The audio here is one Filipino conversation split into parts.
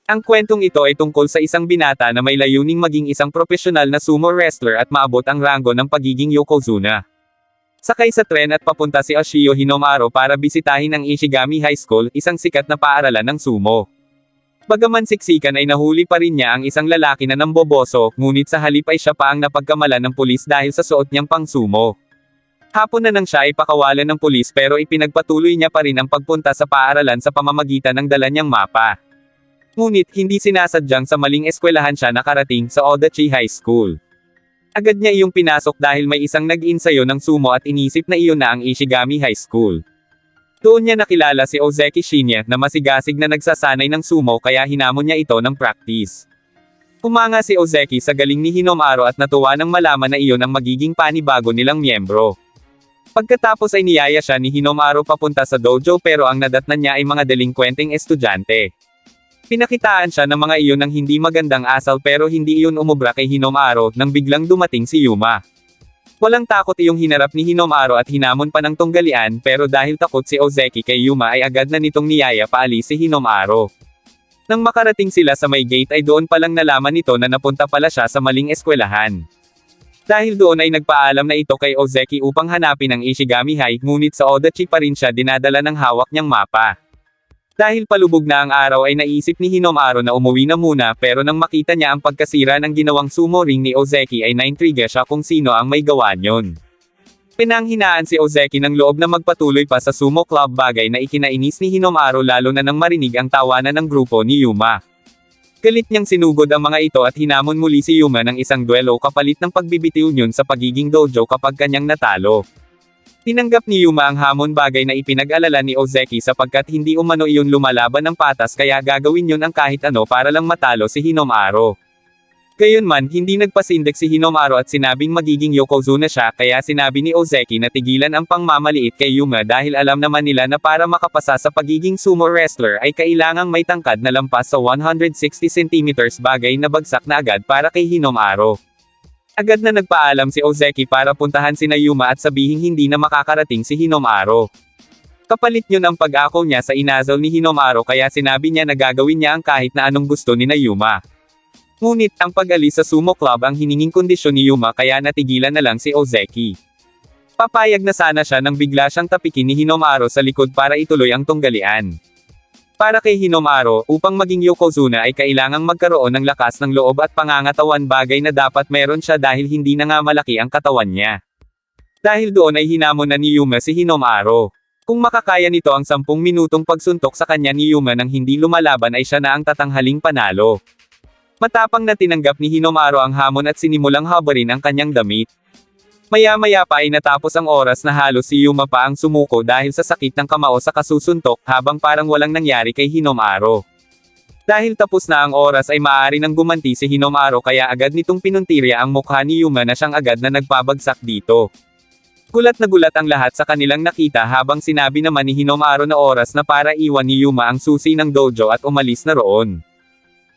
Ang kwentong ito ay tungkol sa isang binata na may layuning maging isang profesional na sumo wrestler at maabot ang ranggo ng pagiging Yokozuna. Sakay sa tren at papunta si Ashio Hinamaro para bisitahin ang Ishigami High School, isang sikat na paaralan ng sumo. Bagaman siksikan ay nahuli pa rin niya ang isang lalaki na namboboso, ngunit sa halip ay siya pa ang napagkamalan ng pulis dahil sa suot niyang pang-sumo. Hapon na nang siya ay pakawalan ng pulis pero ipinagpatuloy niya pa rin ang pagpunta sa paaralan sa pamamagitan ng dala niyang mapa. Ngunit, hindi sinasadyang sa maling eskwelahan siya nakarating sa Odachi High School. Agad niya iyong pinasok dahil may isang nag-insayo ng sumo at inisip na iyon na ang Ishigami High School. Doon niya nakilala si Ozeki Shinya na masigasig na nagsasanay ng sumo kaya hinamon niya ito ng practice. Humanga si Ozeki sa galing ni Hinamaro at natuwa nang malaman na iyon ang magiging panibago nilang miyembro. Pagkatapos ay niyaya siya ni Hinamaro papunta sa dojo pero ang nadatnan niya ay mga delinkwenteng estudyante. Pinakitaan siya ng mga iyon ng hindi magandang asal pero hindi iyon umubra kay Hinamaro nang biglang dumating si Yuma. Walang takot iyong hinarap ni Hinamaro at hinamon pa ng tunggalian pero dahil takot si Ozeki kay Yuma ay agad na nitong niyaya paalis si Hinamaro. Nang makarating sila sa may gate ay doon palang nalaman nito na napunta pala siya sa maling eskwelahan. Dahil doon ay nagpaalam na ito kay Ozeki upang hanapin ang Ishigami High ngunit sa Odachi pa rin siya dinadala ng hawak niyang mapa. Dahil palubog na ang araw ay naisip ni Hinamaro na umuwi na muna pero nang makita niya ang pagkasira ng ginawang sumo ring ni Ozeki ay naintriga siya kung sino ang may gawa niyon. Pinanghinaan si Ozeki ng loob na magpatuloy pa sa sumo club bagay na ikinainis ni Hinamaro lalo na nang marinig ang tawanan ng grupo ni Yuma. Galit niyang sinugod ang mga ito at hinamon muli si Yuma ng isang duelo kapalit ng pagbibitiw niyon sa pagiging dojo kapag kanyang natalo. Tinanggap ni Yuma ang hamon bagay na ipinag-alala ni Ozeki sapagkat hindi umano iyon lumalaban ng patas kaya gagawin yun ang kahit ano para lang matalo si Hinamaro. Gayunman, hindi nagpasindak si Hinamaro at sinabing magiging Yokozuna siya kaya sinabi ni Ozeki na tigilan ang pangmamaliit kay Yuma dahil alam naman nila na para makapasa sa pagiging sumo wrestler ay kailangang may tangkad na lampas sa 160 cm bagay na bagsak na agad para kay Hinamaro. Agad na nagpaalam si Ozeki para puntahan sina Yuma at sabihing hindi na makakarating si Hinamaro. Kapalit yun ang pag-ako niya sa inasal ni Hinamaro kaya sinabi niya na gagawin niya ang kahit na anong gusto ni Yuma. Ngunit, ang pag-alis sa sumo club ang hininging kondisyon ni Yuma kaya natigilan na lang si Ozeki. Papayag na sana siya nang bigla siyang tapikin ni Hinamaro sa likod para ituloy ang tunggalian. Para kay Hinamaro, upang maging Yokozuna ay kailangang magkaroon ng lakas ng loob at pangangatawan bagay na dapat meron siya dahil hindi na nga malaki ang katawan niya. Dahil doon ay hinamon na ni Yuma si Hinamaro. Kung makakaya nito ang 10 minutong pagsuntok sa kanya ni Yuma nang hindi lumalaban ay siya na ang tatanghaling panalo. Matapang na tinanggap ni Hinamaro ang hamon at sinimulang habarin ang kanyang damit. Maya-maya pa ay natapos ang oras na halos si Yuma pa ang sumuko dahil sa sakit ng kamao sa kasusuntok habang parang walang nangyari kay Hinamaro. Dahil tapos na ang oras ay maaari nang gumanti si Hinamaro kaya agad nitong pinuntirya ang mukha ni Yuma na siyang agad na nagpabagsak dito. Gulat na gulat ang lahat sa kanilang nakita habang sinabi naman ni Hinamaro na oras na para iwan ni Yuma ang susi ng dojo at umalis na roon.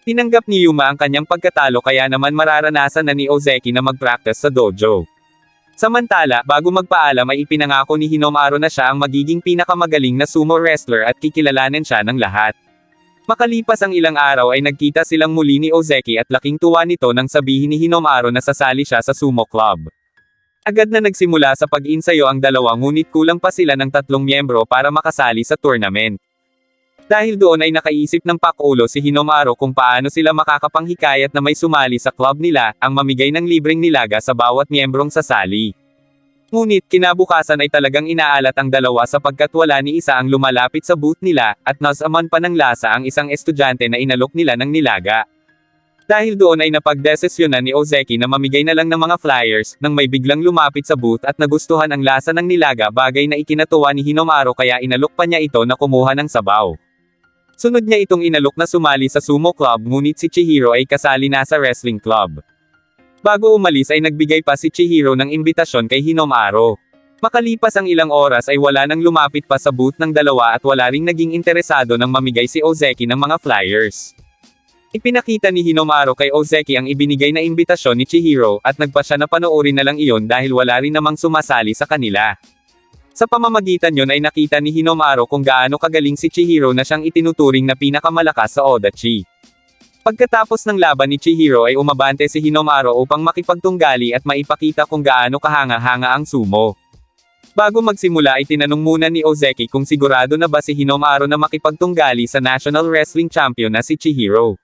Tinanggap ni Yuma ang kanyang pagkatalo kaya naman mararanasan na ni Ozeki na mag-practice sa dojo. Samantala, bago magpaalam ay ipinangako ni Hinamaro na siya ang magiging pinakamagaling na sumo wrestler at kikilalanin siya ng lahat. Makalipas ang ilang araw ay nagkita silang muli ni Ozeki at laking tuwa nito nang sabihin ni Hinamaro na sasali siya sa sumo club. Agad na nagsimula sa pag-insayo ang dalawa ngunit kulang pa sila ng 3 miyembro para makasali sa tournament. Dahil doon ay nakaisip ng pakulo si Hinamaro kung paano sila makakapanghikayat na may sumali sa club nila, ang mamigay ng libreng nilaga sa bawat miyembrong sasali. Ngunit, kinabukasan ay talagang inaalat ang dalawa sapagkat wala ni isa ang lumalapit sa booth nila, at nasaman pa ng lasa ang isang estudyante na inalok nila ng nilaga. Dahil doon ay napagdesisyonan ni Ozeki na mamigay na lang ng mga flyers, nang may biglang lumapit sa booth at nagustuhan ang lasa ng nilaga bagay na ikinatuwa ni Hinamaro kaya inalok pa niya ito na kumuha ng sabaw. Sunod niya itong inalok na sumali sa sumo club ngunit si Chihiro ay kasali na sa wrestling club. Bago umalis ay nagbigay pa si Chihiro ng imbitasyon kay Hinamaro. Makalipas ang ilang oras ay wala nang lumapit pa sa booth ng dalawa at wala ring naging interesado nang mamigay si Ozeki ng mga flyers. Ipinakita ni Hinamaro kay Ozeki ang ibinigay na imbitasyon ni Chihiro at nagpa siya na panoorin na lang iyon dahil wala rin namang sumasali sa kanila. Sa pamamagitan yon ay nakita ni Hinamaro kung gaano kagaling si Chihiro na siyang itinuturing na pinakamalakas sa Odachi. Pagkatapos ng laban ni Chihiro ay umabante si Hinamaro upang makipagtunggali at maipakita kung gaano kahanga-hanga ang sumo. Bago magsimula ay tinanong muna ni Ozeki kung sigurado na ba si Hinamaro na makipagtunggali sa National Wrestling Champion na si Chihiro.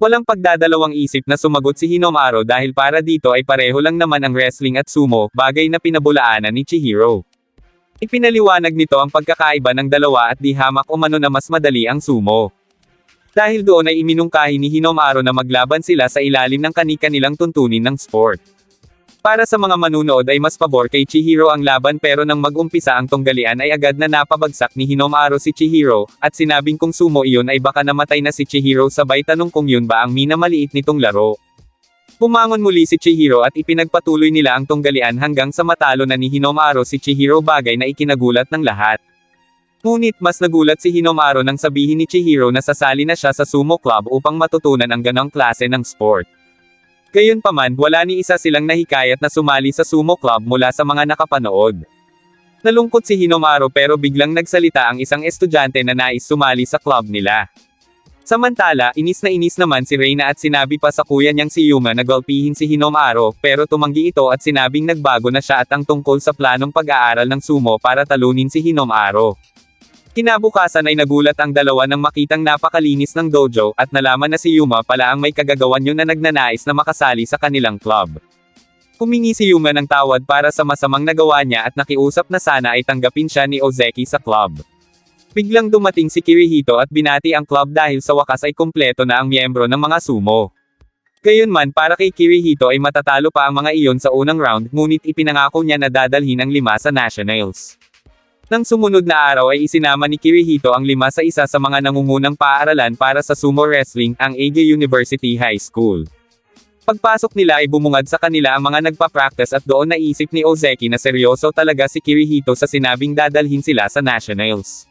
Walang pagdadalawang isip na sumagot si Hinamaro dahil para dito ay pareho lang naman ang wrestling at sumo, bagay na pinabulaanan ni Chihiro. Ipinaliwanag nito ang pagkakaiba ng dalawa at di hamak umano na mas madali ang sumo. Dahil doon ay iminungkahi ni Hinamaro na maglaban sila sa ilalim ng kani-kanilang tuntunin ng sport. Para sa mga manunood ay mas pabor kay Chihiro ang laban pero nang mag-umpisa ang tunggalian ay agad na napabagsak ni Hinamaro si Chihiro, at sinabing kung sumo iyon ay baka namatay na si Chihiro sabay tanong kung yun ba ang minamaliit nitong laro. Bumangon muli si Chihiro at ipinagpatuloy nila ang tunggalian hanggang sa matalo na ni Hinamaro si Chihiro, bagay na ikinagulat ng lahat. Ngunit mas nagulat si Hinamaro nang sabihin ni Chihiro na sasali na siya sa sumo club upang matutunan ang ganong klase ng sport. Gayunpaman, wala ni isa silang nahikayat na sumali sa sumo club mula sa mga nakapanood. Nalungkot si Hinamaro pero biglang nagsalita ang isang estudyante na nais sumali sa club nila. Samantala, inis na inis naman si Reina at sinabi pa sa kuya niyang si Yuma na gulpihin si Hinamaro, pero tumanggi ito at sinabing nagbago na siya at ang tungkol sa planong pag-aaral ng sumo para talunin si Hinamaro. Kinabukasan ay nagulat ang dalawa nang makitang napakalinis ng dojo at nalaman na si Yuma pala ang may kagagawan yun na nagnanais na makasali sa kanilang club. Humingi si Yuma ng tawad para sa masamang nagawa niya at nakiusap na sana ay tanggapin siya ni Ozeki sa club. Biglang dumating si Kirihito at binati ang club dahil sa wakas ay kumpleto na ang miyembro ng mga sumo. Gayunman, para kay Kirihito ay matatalo pa ang mga iyon sa unang round, ngunit ipinangako niya na dadalhin ang 5 sa nationals. Nang sumunod na araw ay isinama ni Kirihito ang 5 sa isa sa mga nangungunang paaralan para sa sumo wrestling, ang Ege University High School. Pagpasok nila ay bumungad sa kanila ang mga nagpa-practice at doon naisip ni Ozeki na seryoso talaga si Kirihito sa sinabing dadalhin sila sa nationals.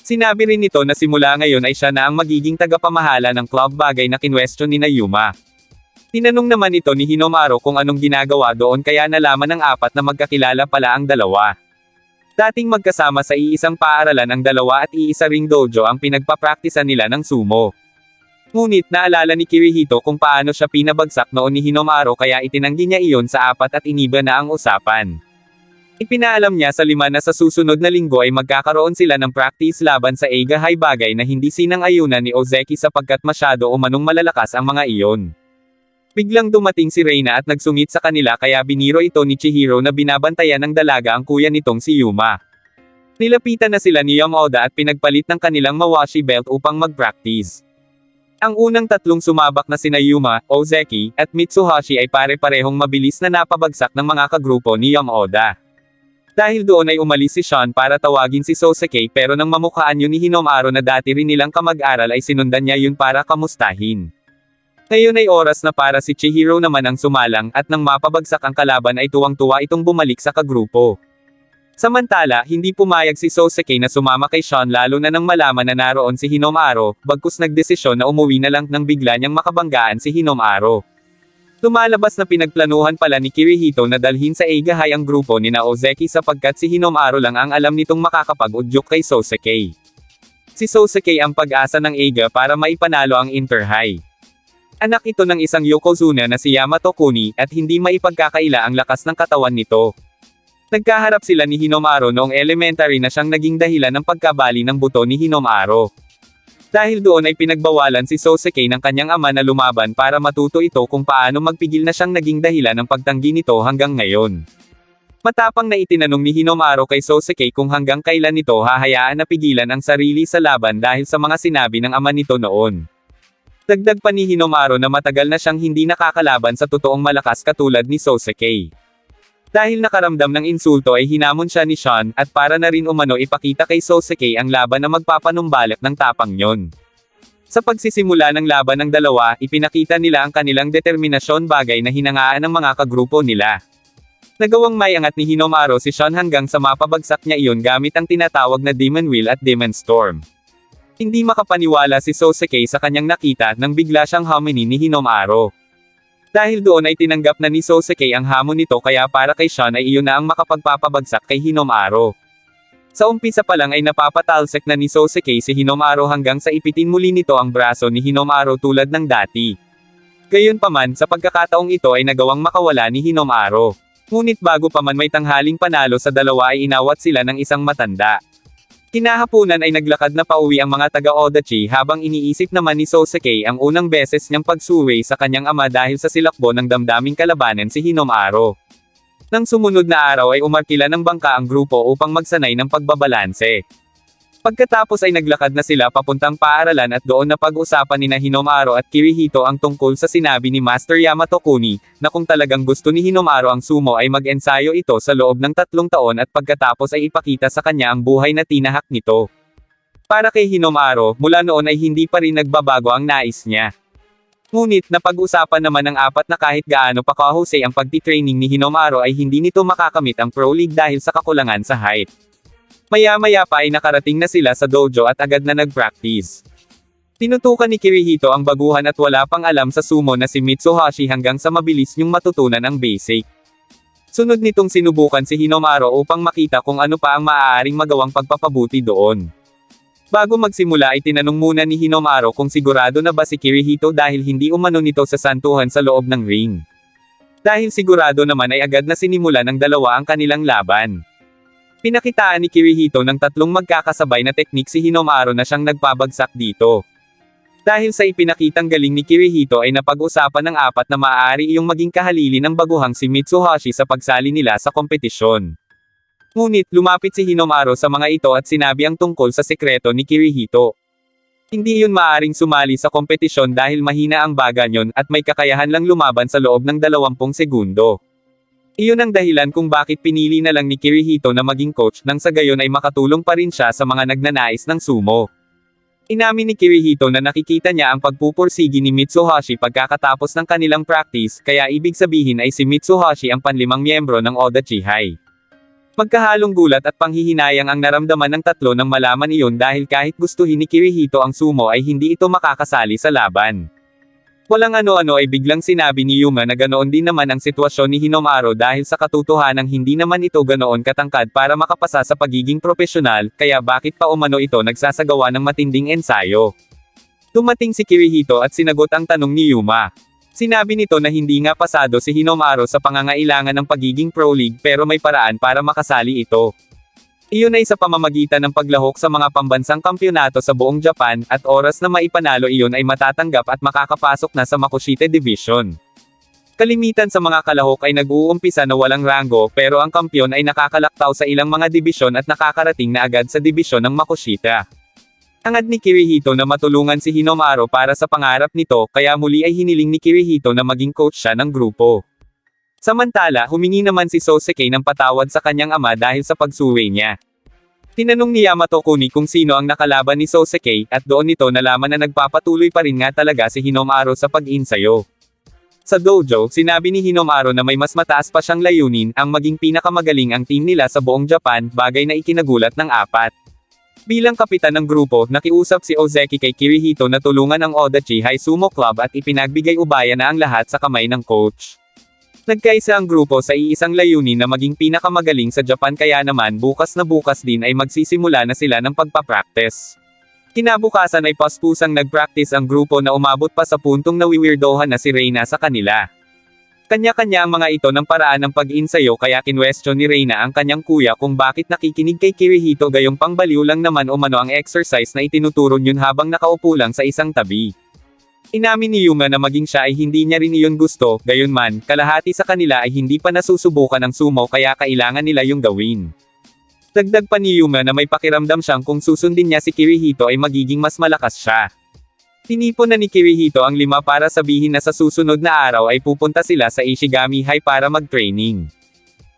Sinabi rin nito na simula ngayon ay siya na ang magiging tagapamahala ng club, bagay na kinwestiyon ni Yuma. Tinanong naman ito ni Hinamaro kung anong ginagawa doon kaya nalaman ng 4 na magkakilala pala ang dalawa. Dating magkasama sa iisang paaralan ang dalawa at iisa ring dojo ang pinagpapraktisan nila ng sumo. Ngunit naalala ni Kirihito kung paano siya pinabagsak noon ni Hinamaro kaya itinanggi niya iyon sa 4 at iniba na ang usapan. Ipinaalam niya sa 5 na sa susunod na linggo ay magkakaroon sila ng practice laban sa Eiga High, bagay na hindi sinang-ayunan ni Ozeki sapagkat masyado o manong malalakas ang mga iyon. Biglang dumating si Reina at nagsungit sa kanila kaya biniro ito ni Chihiro na binabantayan ng dalaga ang kuya nitong si Yuma. Nilapitan na sila ni Yamada at pinagpalit ng kanilang mawashi belt upang mag-practice. Ang unang 3 sumabak na sina Yuma, Ozeki, at Mitsuhashi ay pare-parehong mabilis na napabagsak ng mga kagrupo ni Yamada. Dahil doon ay umalis si Sean para tawagin si Sosuke pero nang mamukhaan yun ni Hinamaro na dati rin nilang kamag-aral ay sinundan niya yun para kamustahin. Ngayon ay oras na para si Chihiro naman ang sumalang at nang mapabagsak ang kalaban ay tuwang-tuwa itong bumalik sa kagrupo. Samantala, hindi pumayag si Sosuke na sumama kay Sean lalo na nang malaman na naroon si Hinamaro, bagkus nagdesisyon na umuwi na lang nang bigla niyang makabanggaan si Hinamaro. Lumalabas na pinagplanuhan pala ni Kirihito na dalhin sa Eiga High ang grupo ni Ozeki sapagkat si Hinamaro lang ang alam nitong makakapag-udyok kay Sosuke. Si Sosuke ang pag-asa ng Eiga para maipanalo ang Inter-High. Anak ito ng isang Yokozuna na si Yamato Kuni, at hindi maipagkakaila ang lakas ng katawan nito. Nagkaharap sila ni Hinamaro noong elementary na siyang naging dahilan ng pagkabali ng buto ni Hinamaro. Dahil doon ay pinagbawalan si Sosuke ng kanyang ama na lumaban para matuto ito kung paano magpigil na siyang naging dahilan ng pagtanggi nito hanggang ngayon. Matapang na itinanong ni Hinamaro kay Sosuke kung hanggang kailan nito hahayaan na pigilan ang sarili sa laban dahil sa mga sinabi ng ama nito noon. Dagdag pa ni Hinamaro na matagal na siyang hindi nakakalaban sa totoong malakas katulad ni Sosuke. Dahil nakaramdam ng insulto ay hinamon siya ni Sean, at para na rin umano ipakita kay Sosuke ang laban na magpapanumbalik ng tapang nyon. Sa pagsisimula ng laban ng dalawa, ipinakita nila ang kanilang determinasyon, bagay na hinangaan ng mga kagrupo nila. Nagawang may angat ni Hinamaro si Sean hanggang sa mapabagsak niya iyon gamit ang tinatawag na Demon Wheel at Demon Storm. Hindi makapaniwala si Sosuke sa kanyang nakita nang bigla siyang haminin ni Hinamaro. Dahil doon ay tinanggap na ni Sosuke ang hamon nito kaya para kay Sean ay iyon na ang makapagpapabagsak kay Hinamaro. Sa umpisa pa lang ay napapatalsik na ni Sosuke si Hinamaru hanggang sa ipitin muli nito ang braso ni Hinamaru tulad ng dati. Gayunpaman, sa pagkakataong ito ay nagawang makawala ni Hinamaru. Ngunit bago pa man may tanghaling panalo sa dalawa ay inawat sila ng isang matanda. Kinahapunan ay naglakad na pauwi ang mga taga-Odachi habang iniisip naman ni Sosuke ang unang beses niyang pagsuway sa kanyang ama dahil sa silakbo ng damdaming kalabanan si Hinamaru. Nang sumunod na araw ay umarkila ng bangka ang grupo upang magsanay ng pagbabalanse. Pagkatapos ay naglakad na sila papuntang paaralan at doon na pag-usapan nina Hinamaru at Kirihito ang tungkol sa sinabi ni Master Yamato Kuni, na kung talagang gusto ni Hinamaru ang sumo ay mag-ensayo ito sa loob ng 3 taon at pagkatapos ay ipakita sa kanya ang buhay na tinahak nito. Para kay Hinamaru, mula noon ay hindi pa rin nagbabago ang nais niya. Ngunit napag-usapan naman ng 4 na kahit gaano pa kahusay ang pagtitraining ni Hinamaru ay hindi nito makakamit ang Pro League dahil sa kakulangan sa height. Maya-maya pa ay nakarating na sila sa dojo at agad na nag-practice. Tinutukan ni Kirihito ang baguhan at wala pang alam sa sumo na si Mitsuhashi hanggang sa mabilis niyong matutunan ang basic. Sunod nitong sinubukan si Hinamaru upang makita kung ano pa ang maaaring magawang pagpapabuti doon. Bago magsimula ay tinanong muna ni Hinamaru kung sigurado na ba si Kirihito dahil hindi umano nito sa santuhan sa loob ng ring. Dahil sigurado naman ay agad na sinimula ng dalawa ang kanilang laban. Pinakitaan ni Kirihito ng 3 magkakasabay na teknik si Hinamaru na siyang nagpabagsak dito. Dahil sa ipinakitang galing ni Kirihito ay napag-usapan ng 4 na maaari iyong maging kahalili ng baguhang si Mitsuhashi sa pagsali nila sa kompetisyon. Ngunit lumapit si Hinamaru sa mga ito at sinabi ang tungkol sa sekreto ni Kirihito. Hindi iyon maaring sumali sa kompetisyon dahil mahina ang baga niyon at may kakayahan lang lumaban sa loob ng 20 segundo. Iyon ang dahilan kung bakit pinili na lang ni Kirihito na maging coach nang sa gayon ay makatulong pa rin siya sa mga nagnanais ng sumo. Inamin ni Kirihito na nakikita niya ang pagpupursigi ni Mitsuhashi pagkakatapos ng kanilang practice, kaya ibig sabihin ay si Mitsuhashi ang panlimang miyembro ng Odachi High. Magkahalong gulat at panghihinayang ang naramdaman ng 3 nang malaman iyon dahil kahit gustuhin ni Kirihito ang sumo ay hindi ito makakasali sa laban. Walang ano-ano ay biglang sinabi ni Yuma na ganoon din naman ang sitwasyon ni Hinamaru dahil sa katotohanang hindi naman ito ganoon katangkad para makapasa sa pagiging propesyonal, kaya bakit pa umano ito nagsasagawa ng matinding ensayo. Dumating si Kirihito at sinagot ang tanong ni Yuma. Sinabi nito na hindi nga pasado si Hinamaru sa pangangailangan ng pagiging Pro League pero may paraan para makasali ito. Iyon ay sa pamamagitan ng paglahok sa mga pambansang kampyonato sa buong Japan, at oras na maipanalo iyon ay matatanggap at makakapasok na sa Makushita Division. Kalimitan sa mga kalahok ay nag-uumpisa na walang ranggo pero ang kampyon ay nakakalaktaw sa ilang mga dibisyon at nakakarating na agad sa dibisyon ng Makushita. Hangad ni Kirihito na matulungan si Hinamaru para sa pangarap nito, kaya muli ay hiniling ni Kirihito na maging coach siya ng grupo. Samantala, humingi naman si Sosuke ng patawad sa kanyang ama dahil sa pagsuway niya. Tinanong ni Yamato Kuni kung sino ang nakalaban ni Sosuke, at doon nito nalaman na nagpapatuloy pa rin nga talaga si Hinamaru sa pag-insayo. Sa dojo, sinabi ni Hinamaru na may mas mataas pa siyang layunin, ang maging pinakamagaling ang team nila sa buong Japan, bagay na ikinagulat ng 4. Bilang kapitan ng grupo, nakiusap si Ozeki kay Kirihito na tulungan ang Odachi High Sumo Club at ipinagbigay ubaya na ang lahat sa kamay ng coach. Nagkaisa ang grupo sa iisang layunin na maging pinakamagaling sa Japan, kaya naman bukas na bukas din ay magsisimula na sila ng pagpapractice. Kinabukasan ay paspusang nagpractice ang grupo na umabot pa sa puntong nawiwirdohan na si Reina sa kanila. Kanya-kanya ang mga ito ng paraan ng pag-insayo, kaya kinwestiyon ni Reina ang kanyang kuya kung bakit nakikinig kay Kirihito, gayong pangbaliw lang naman umano ang exercise na itinuturo niyon habang nakaupo lang sa isang tabi. Inamin ni Yuma na maging siya ay hindi niya rin iyon gusto, gayunman, kalahati sa kanila ay hindi pa nasusubukan ang sumo kaya kailangan nila yung gawin. Dagdag pa ni Yuma na may pakiramdam siyang kung susundin niya si Kirihito ay magiging mas malakas siya. Tinipon na ni Kirihito ang 5 para sabihin na sa susunod na araw ay pupunta sila sa Ishigami High para mag-training.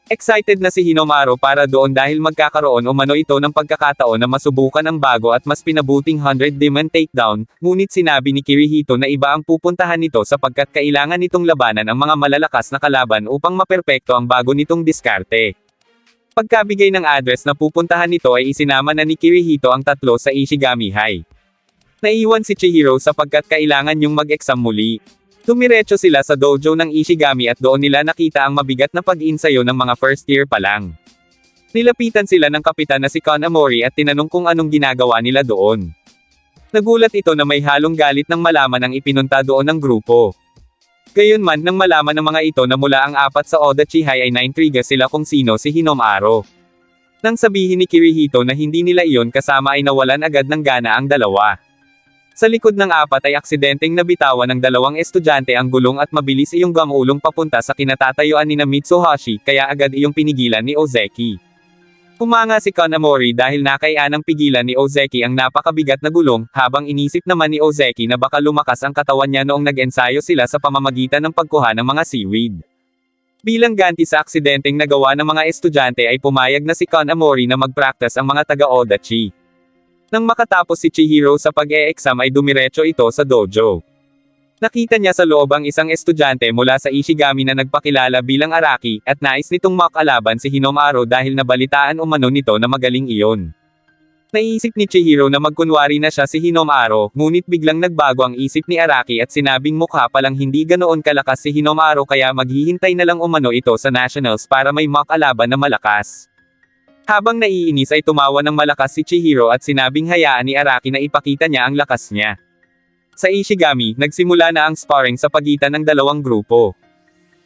Excited na si Hinamaru para doon dahil magkakaroon umano ito ng pagkakataon na masubukan ang bago at mas pinabuting 100 Demon Takedown, ngunit sinabi ni Kirihito na iba ang pupuntahan nito sapagkat kailangan nitong labanan ang mga malalakas na kalaban upang maperpekto ang bago nitong diskarte. Pagkabigay ng address na pupuntahan nito ay isinama na ni Kirihito ang 3 sa Ishigami High. Naiwan si Chihiro sapagkat kailangan niyong mag-exam muli. Tumiretso sila sa dojo ng Ishigami at doon nila nakita ang mabigat na pag-insayo ng mga first year pa lang. Nilapitan sila ng kapitan na si Kanamori at tinanong kung anong ginagawa nila doon. Nagulat ito na may halong galit nang malaman ang ipinunta doon ng grupo. Gayunman nang malaman ng mga ito na mula ang apat sa Oda Chihai ay naintriga sila kung sino si Hinomaro. Nang sabihin ni Kirihito na hindi nila iyon kasama ay nawalan agad ng gana ang dalawa. Sa likod ng apat ay aksidenteng nabitawan ng dalawang estudyante ang gulong at mabilis iyong gamulong papunta sa kinatatayuan ni Mitsuhashi kaya agad iyong pinigilan ni Ozeki. Humanga si Kanamori dahil nakaya ng pigilan ni Ozeki ang napakabigat na gulong, habang inisip naman ni Ozeki na baka lumakas ang katawan niya noong nag-ensayo sila sa pamamagitan ng pagkuha ng mga seaweed. Bilang ganti sa aksidenteng nagawa ng mga estudyante ay pumayag na si Kanamori na mag-practice ang mga taga-Odachi. Nang makatapos si Chihiro sa pag-e-exam ay dumiretso ito sa dojo. Nakita niya sa loob ang isang estudyante mula sa Ishigami na nagpakilala bilang Araki, at nais nitong makalaban si Hinomaro dahil nabalitaan umano nito na magaling iyon. Naisip ni Chihiro na magkunwari na siya si Hinomaro, ngunit biglang nagbago ang isip ni Araki at sinabing mukha palang hindi ganoon kalakas si Hinomaro kaya maghihintay na lang umano ito sa nationals para may makalaban na malakas. Habang naiinis ay tumawa ng malakas si Chihiro at sinabing hayaan ni Araki na ipakita niya ang lakas niya. Sa Ishigami, nagsimula na ang sparring sa pagitan ng dalawang grupo.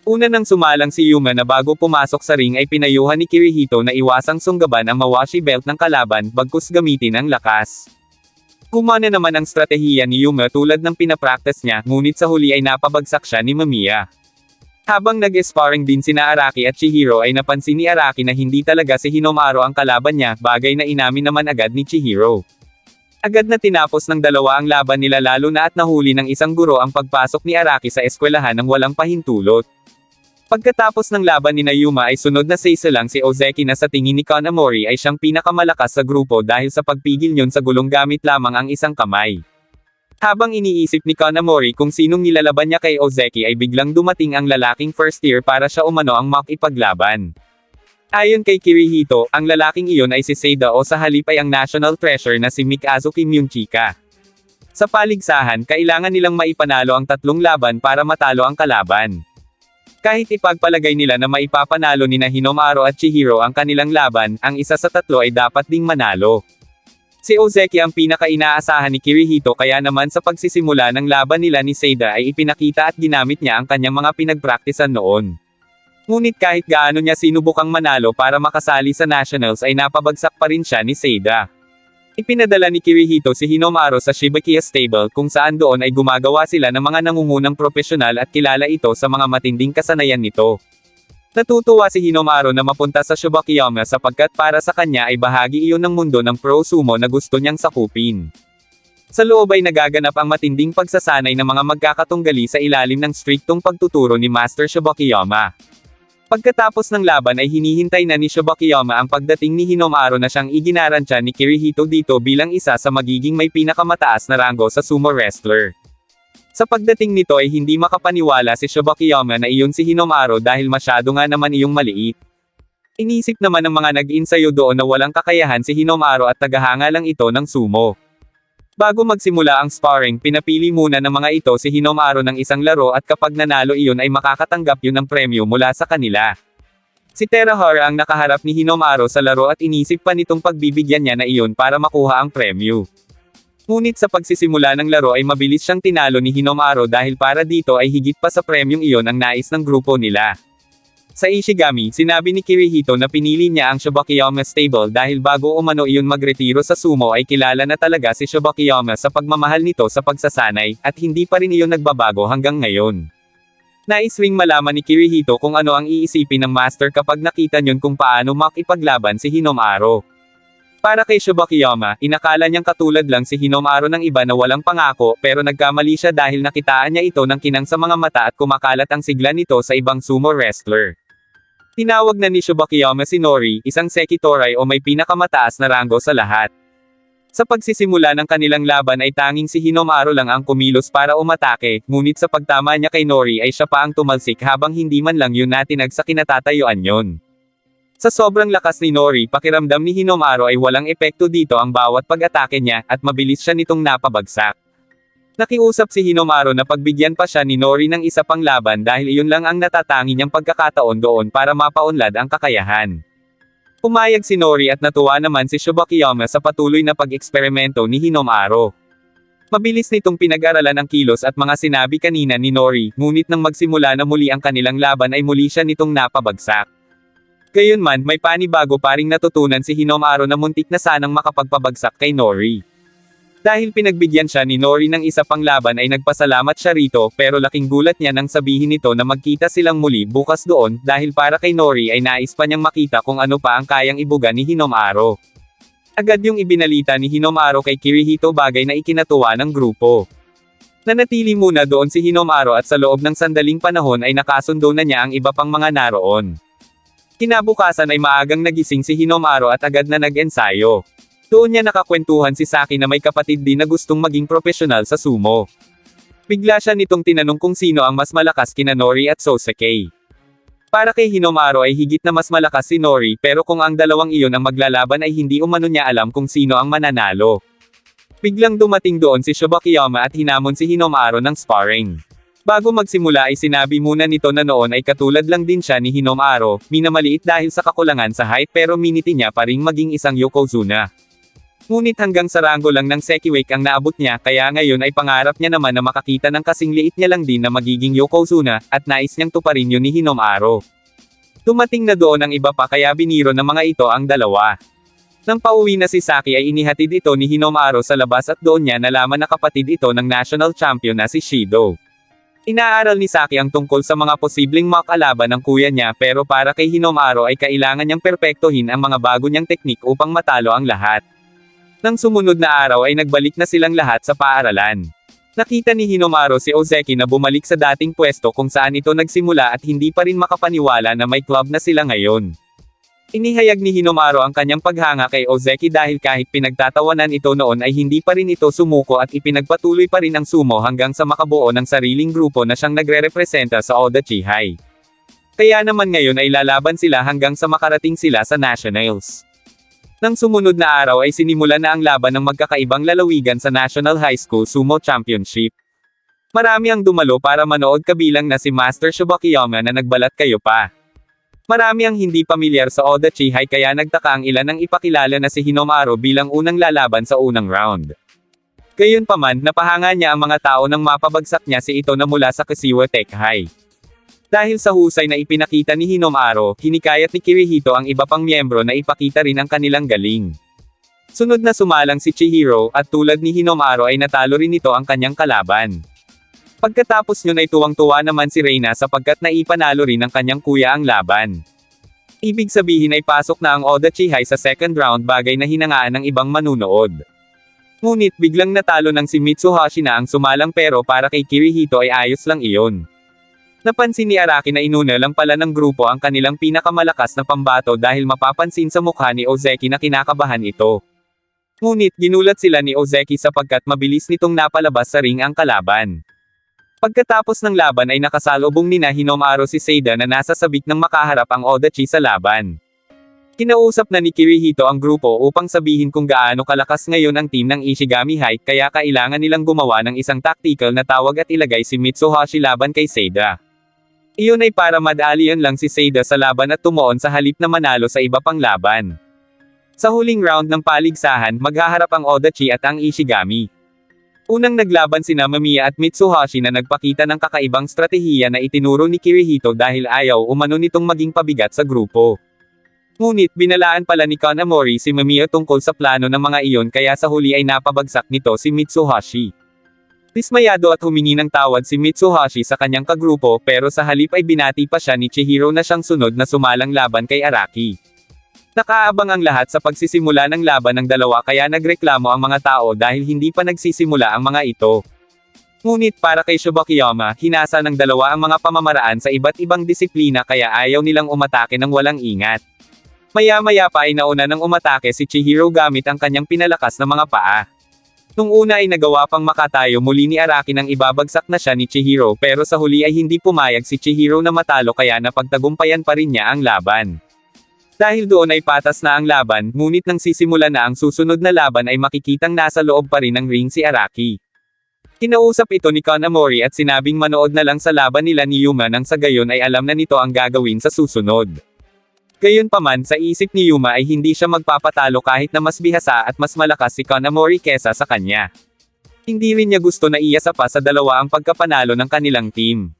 Una nang sumalang si Yuma na bago pumasok sa ring ay pinayuhan ni Kirihito na iwasang sunggaban ang mawashi belt ng kalaban bagkus gamitin ang lakas. Gumana naman ang stratehiya ni Yuma tulad ng pinapractice niya, ngunit sa huli ay napabagsak siya ni Mamiya. Habang nag-sparring din sina Araki at Chihiro ay napansin ni Araki na hindi talaga si Hinomaro ang kalaban niya, bagay na inamin naman agad ni Chihiro. Agad na tinapos ng dalawa ang laban nila lalo na at nahuli ng isang guro ang pagpasok ni Araki sa eskwelahan ng walang pahintulot. Pagkatapos ng laban ni Yuma ay sunod na seiso lang si Ozeki na sa tingin ni Kanamori ay siyang pinakamalakas sa grupo dahil sa pagpigil niyon sa gulong gamit lamang ang isang kamay. Habang iniisip ni Kanamori kung sinong nilalaban niya kay Ozeki ay biglang dumating ang lalaking first year para siya umano ang makipaglaban. Ayon kay Kirihito, ang lalaking iyon ay si Seida o sa halip ay ang national treasure na si Mikazuki Myunchika. Sa paligsahan, kailangan nilang maipanalo ang tatlong laban para matalo ang kalaban. Kahit ipagpalagay nila na maipapanalo ni Hinomaro at Chihiro ang kanilang laban, ang isa sa tatlo ay dapat ding manalo. Si Ozeki ang pinaka-inaasahan ni Kirihito kaya naman sa pagsisimula ng laban nila ni Seida ay ipinakita at ginamit niya ang kanyang mga pinagpraktisan noon. Ngunit kahit gaano niya sinubukang manalo para makasali sa nationals ay napabagsak pa rin siya ni Seida. Ipinadala ni Kirihito si Hinomaro sa Shibuya Stable kung saan doon ay gumagawa sila ng mga nangungunang propesyonal at kilala ito sa mga matinding kasanayan nito. Natutuwa si Hinomaro na mapunta sa Shibukiyama sapagkat para sa kanya ay bahagi iyon ng mundo ng pro sumo na gusto niyang sakupin. Sa loob ay nagaganap ang matinding pagsasanay ng mga magkakatunggali sa ilalim ng striktong pagtuturo ni Master Shibukiyama. Pagkatapos ng laban ay hinihintay na ni Shibukiyama ang pagdating ni Hinomaro na siyang iginarantya ni Kirihito dito bilang isa sa magiging may pinakamataas na ranggo sa sumo wrestler. Sa pagdating nito ay hindi makapaniwala si Shibukiyama na iyon si Hinomaro dahil masyado nga naman iyong maliit. Inisip naman ng mga nag-insayo doon na walang kakayahan si Hinomaro at tagahanga lang ito ng sumo. Bago magsimula ang sparring, pinapili muna ng mga ito si Hinomaro ng isang laro at kapag nanalo iyon ay makakatanggap yun ng premyo mula sa kanila. Si Terahara ang nakaharap ni Hinomaro sa laro at inisip pa nitong pagbibigyan niya na iyon para makuha ang premyo. Ngunit sa pagsisimula ng laro ay mabilis siyang tinalo ni Hinomaro dahil para dito ay higit pa sa premyong iyon ang nais ng grupo nila. Sa Ishigami, sinabi ni Kirihito na pinili niya ang Shibukiyama Stable dahil bago umano iyon magretiro sa sumo ay kilala na talaga si Shibukiyama sa pagmamahal nito sa pagsasanay, at hindi pa rin iyon nagbabago hanggang ngayon. Nais ring malaman ni Kirihito kung ano ang iisipin ng master kapag nakita niyon kung paano makipaglaban si Hinomaro. Para kay Shibukiyama, inakala niyang katulad lang si Hinomaro ng iba na walang pangako, pero nagkamali siya dahil nakitaan niya ito ng kinang sa mga mata at kumakalat ang sigla nito sa ibang sumo wrestler. Tinawag na ni Shibukiyama si Nori, isang Sekitorai o may pinakamataas na ranggo sa lahat. Sa pagsisimula ng kanilang laban ay tanging si Hinomaro lang ang kumilos para umatake, ngunit sa pagtama niya kay Nori ay siya pa ang tumalsik habang hindi man lang yun natinag sa kinatatayuan yon. Sa sobrang lakas ni Nori, pakiramdam ni Hinomaro ay walang epekto dito ang bawat pag-atake niya, at mabilis siya nitong napabagsak. Nakiusap si Hinomaro na pagbigyan pa siya ni Nori ng isa pang laban dahil iyon lang ang natatangi niyang pagkakataon doon para mapaunlad ang kakayahan. Pumayag si Nori at natuwa naman si Shibakiyama sa patuloy na pag-eksperimento ni Hinamaro. Mabilis nitong pinag-aralan ang kilos at mga sinabi kanina ni Nori, ngunit nang magsimula na muli ang kanilang laban ay muli siya nitong napabagsak. Gayunman, may panibago pa ring natutunan si Hinamaro na muntik na sanang makapagpabagsak kay Nori. Dahil pinagbigyan siya ni Nori ng isa pang laban ay nagpasalamat siya rito, pero laking gulat niya nang sabihin nito na magkita silang muli bukas doon, dahil para kay Nori ay nais pa niyang makita kung ano pa ang kayang ibuga ni Hinamaro. Agad yung ibinalita ni Hinamaro kay Kirihito, bagay na ikinatuwa ng grupo. Nanatili muna doon si Hinamaro at sa loob ng sandaling panahon ay nakasundo na niya ang iba pang mga naroon. Kinabukasan ay maagang nagising si Hinamaro at agad na nag-ensayo. Doon niya nakakwentuhan si Saki na may kapatid din na gustong maging profesional sa sumo. Bigla siya nitong tinanong kung sino ang mas malakas kina Nori at Sosuke. Para kay Hinamaro ay higit na mas malakas si Nori, pero kung ang dalawang iyon ang maglalaban ay hindi umano niya alam kung sino ang mananalo. Biglang dumating doon si Shibakiyama at hinamon si Hinamaro ng sparring. Bago magsimula ay sinabi muna nito na noon ay katulad lang din siya ni Hinamaro, minamaliit dahil sa kakulangan sa height pero miniti niya pa ring maging isang Yokozuna. Ngunit hanggang sa rango lang ng Sekiwake ang naabot niya, kaya ngayon ay pangarap niya naman na makakita ng kasing liit niya lang din na magiging Yokozuna, at nais niyang tuparin yun ni Hinamaro. Dumating na doon ang iba pa kaya biniro ng mga ito ang dalawa. Nang pauwi na si Saki ay inihatid ito ni Hinamaro sa labas at doon niya nalaman na kapatid ito ng national champion na si Shido. Inaaral ni Saki ang tungkol sa mga posibleng makalaban ng kuya niya, pero para kay Hinamaro ay kailangan niyang perpektuhin ang mga bago niyang teknik upang matalo ang lahat. Nang sumunod na araw ay nagbalik na silang lahat sa paaralan. Nakita ni Hinamaro si Ozeki na bumalik sa dating pwesto kung saan ito nagsimula at hindi pa rin makapaniwala na may club na sila ngayon. Inihayag ni Hinamaro ang kanyang paghanga kay Ozeki dahil kahit pinagtatawanan ito noon ay hindi pa rin ito sumuko at ipinagpatuloy pa rin ang sumo hanggang sa makabuo ng sariling grupo na siyang nagre-representa sa Oda Chihai. Kaya naman ngayon ay lalaban sila hanggang sa makarating sila sa Nationals. Nang sumunod na araw ay sinimulan na ang laban ng magkakaibang lalawigan sa National High School Sumo Championship. Marami ang dumalo para manood kabilang na si Master Shibakiyama na nagbalat kayo pa. Marami ang hindi pamilyar sa Oda Chihai kaya nagtaka ang ilan nang ipakilala na si Hinamaro bilang unang lalaban sa unang round. Gayunpaman, napahanga niya ang mga tao nang mapabagsak niya si ito na mula sa Kashiwa Tekkei. Dahil sa husay na ipinakita ni Hinamaro, hinikayat ni Kirihito ang iba pang miyembro na ipakita rin ang kanilang galing. Sunod na sumalang si Chihiro, at tulad ni Hinamaro ay natalo rin ito ang kanyang kalaban. Pagkatapos yun ay tuwang-tuwa naman si Reina sapagkat naipanalo rin ng kanyang kuya ang laban. Ibig sabihin ay pasok na ang Oda Chihai sa second round, bagay na hinangaan ng ibang manunood. Ngunit biglang natalo ng si Mitsuhashi na ang sumalang, pero para kay Kirihito ay ayos lang iyon. Napansin ni Araki na inuna lang pala ng grupo ang kanilang pinakamalakas na pambato dahil mapapansin sa mukha ni Ozeki na kinakabahan ito. Ngunit ginulat sila ni Ozeki sapagkat mabilis nitong napalabas sa ring ang kalaban. Pagkatapos ng laban ay nakasalubong nina Hinamaro si Seida na nasa sabik ng makaharap ang Odachi sa laban. Kinausap na ni Kirihito ang grupo upang sabihin kung gaano kalakas ngayon ang team ng Ishigami High, kaya kailangan nilang gumawa ng isang tactical na tawag at ilagay si Mitsuhashi laban kay Seida. Iyon ay para madalian lang si Seida sa laban at tumuon sa halip na manalo sa iba pang laban. Sa huling round ng paligsahan, maghaharap ang Odachi at ang Ishigami. Unang naglaban sina Mamiya at Mitsuhashi na nagpakita ng kakaibang stratehiya na itinuro ni Kirihito dahil ayaw umano nitong maging pabigat sa grupo. Ngunit binalaan pala ni Kanamori si Mamiya tungkol sa plano ng mga iyon, kaya sa huli ay napabagsak nito si Mitsuhashi. Dismayado at humingi ng tawad si Mitsuhashi sa kanyang kagrupo, pero sa halip ay binati pa siya ni Chihiro na siyang sunod na sumalang laban kay Araki. Nakaabang ang lahat sa pagsisimula ng laban ng dalawa, kaya nagreklamo ang mga tao dahil hindi pa nagsisimula ang mga ito. Ngunit para kay Shibakiyama, hinasa ng dalawa ang mga pamamaraan sa iba't ibang disiplina kaya ayaw nilang umatake ng walang ingat. Maya-maya pa ay nauna ng umatake si Chihiro gamit ang kanyang pinalakas na mga paa. Nung una ay nagawa pang makatayo muli ni Araki nang ibabagsak na siya ni Chihiro, pero sa huli ay hindi pumayag si Chihiro na matalo kaya napagtagumpayan pa rin niya ang laban. Dahil doon ay patas na ang laban, ngunit nang sisimula na ang susunod na laban ay makikitang nasa loob pa rin ng ring si Araki. Kinausap ito ni Kanamori at sinabing manood na lang sa laban nila ni Yuma nang sa gayon ay alam na nito ang gagawin sa susunod. Gayunpaman, sa isip ni Yuma ay hindi siya magpapatalo kahit na mas bihasa at mas malakas si Kanamori kesa sa kanya. Hindi rin niya gusto na iasa pa sa dalawa ang pagkapanalo ng kanilang team.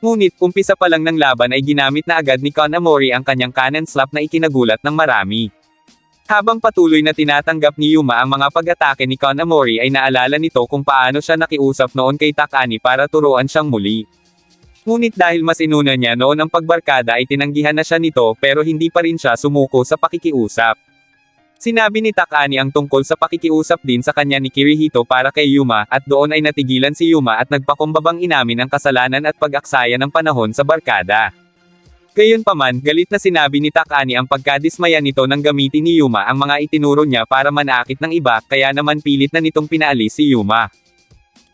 Ngunit, umpisa pa lang ng laban ay ginamit na agad ni Kanamori ang kanyang cannon slap na ikinagulat ng marami. Habang patuloy na tinatanggap ni Yuma ang mga pag-atake ni Kanamori ay naalala nito kung paano siya nakiusap noon kay Takani para turuan siyang muli. Ngunit dahil mas inuna niya noon ang pagbarkada ay tinanggihan na siya nito pero hindi pa rin siya sumuko sa pakikiusap. Sinabi ni Takani ang tungkol sa pakikiusap din sa kanya ni Kirihito para kay Yuma at doon ay natigilan si Yuma at nagpakumbabang inamin ang kasalanan at pag-aksaya ng panahon sa barkada. Gayunpaman, galit na sinabi ni Takani ang pagkadismaya nito nang gamitin ni Yuma ang mga itinuro niya para manakit ng iba kaya naman pilit na nitong pinaalis si Yuma.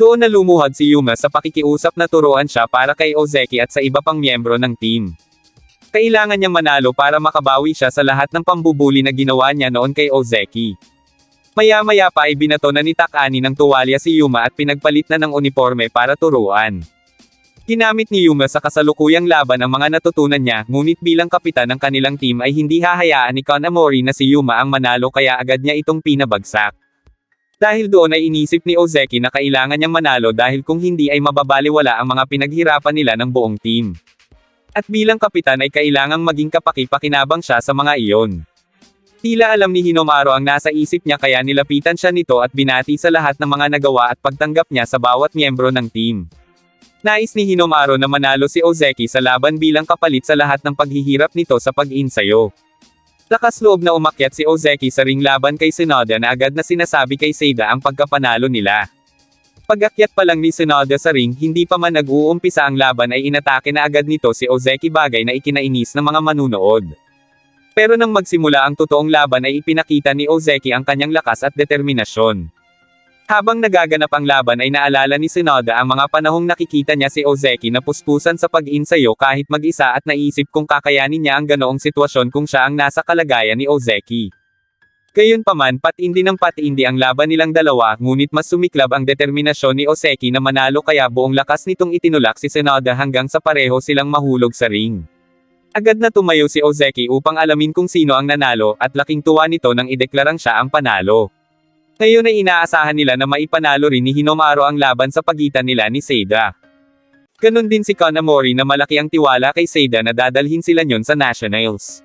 Doon na lumuhod si Yuma sa pakikiusap na turuan siya para kay Ozeki at sa iba pang miyembro ng team. Kailangan niyang manalo para makabawi siya sa lahat ng pambubuli na ginawa niya noon kay Ozeki. Maya-maya pa ay binato na ni Takani ng tuwalya si Yuma at pinagpalit na ng uniforme para turuan. Ginamit ni Yuma sa kasalukuyang laban ang mga natutunan niya, ngunit bilang kapitan ng kanilang team ay hindi hahayaan ni Kanamori na si Yuma ang manalo kaya agad niya itong pinabagsak. Dahil doon ay inisip ni Ozeki na kailangan niyang manalo dahil kung hindi ay mababaliwala ang mga pinaghirapan nila ng buong team. At bilang kapitan ay kailangang maging kapaki-pakinabang siya sa mga iyon. Tila alam ni Hinomaru ang nasa isip niya kaya nilapitan siya nito at binati sa lahat ng mga nagawa at pagtanggap niya sa bawat miyembro ng team. Nais ni Hinomaru na manalo si Ozeki sa laban bilang kapalit sa lahat ng paghihirap nito sa pag-insayo. Lakas loob na umakyat si Ozeki sa ring laban kay Tsunoda na agad na sinasabi kay Seida ang pagkapanalo nila. Pag-akyat pa lang ni Tsunoda sa ring, hindi pa man nag-uumpisa ang laban ay inatake na agad nito si Ozeki bagay na ikinainis ng mga manunood. Pero nang magsimula ang totoong laban ay ipinakita ni Ozeki ang kanyang lakas at determinasyon. Habang nagaganap ang laban ay naalala ni Tsunoda ang mga panahong nakikita niya si Ozeki na puspusan sa pag-insayo kahit mag-isa at naisip kung kakayanin niya ang ganoong sitwasyon kung siya ang nasa kalagayan ni Ozeki. Gayunpaman, patindi ng patindi ang laban nilang dalawa, ngunit mas sumiklab ang determinasyon ni Ozeki na manalo kaya buong lakas nitong itinulak si Tsunoda hanggang sa pareho silang mahulog sa ring. Agad na tumayo si Ozeki upang alamin kung sino ang nanalo at laking tuwa nito nang ideklarang siya ang panalo. Ngayon ay inaasahan nila na maipanalo rin ni Hinomaru ang laban sa pagitan nila ni Seida. Ganon din si Kanamori na malaki ang tiwala kay Seida na dadalhin sila nyon sa Nationals.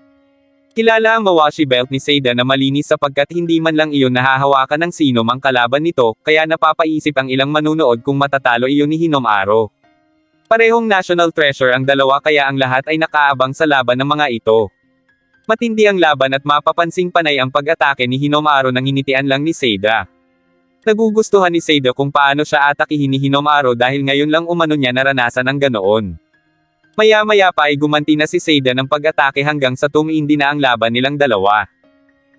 Kilala ang mawashi belt ni Seida na malinis sapagkat hindi man lang iyon nahahawakan ng sino mang kalaban nito, kaya napapaisip ang ilang manunood kung matatalo iyon ni Hinomaru. Parehong national treasure ang dalawa kaya ang lahat ay nakaabang sa laban ng mga ito. Matindi ang laban at mapapansing panay ang pag-atake ni Hinomaru nang initian lang ni Seida. Nagugustuhan ni Seida kung paano siya atakihin ni Hinomaru dahil ngayon lang umano niya naranasan ang ganoon. Maya-maya pa ay gumanti na si Seida ng pag-atake hanggang sa tumiindi na ang laban nilang dalawa.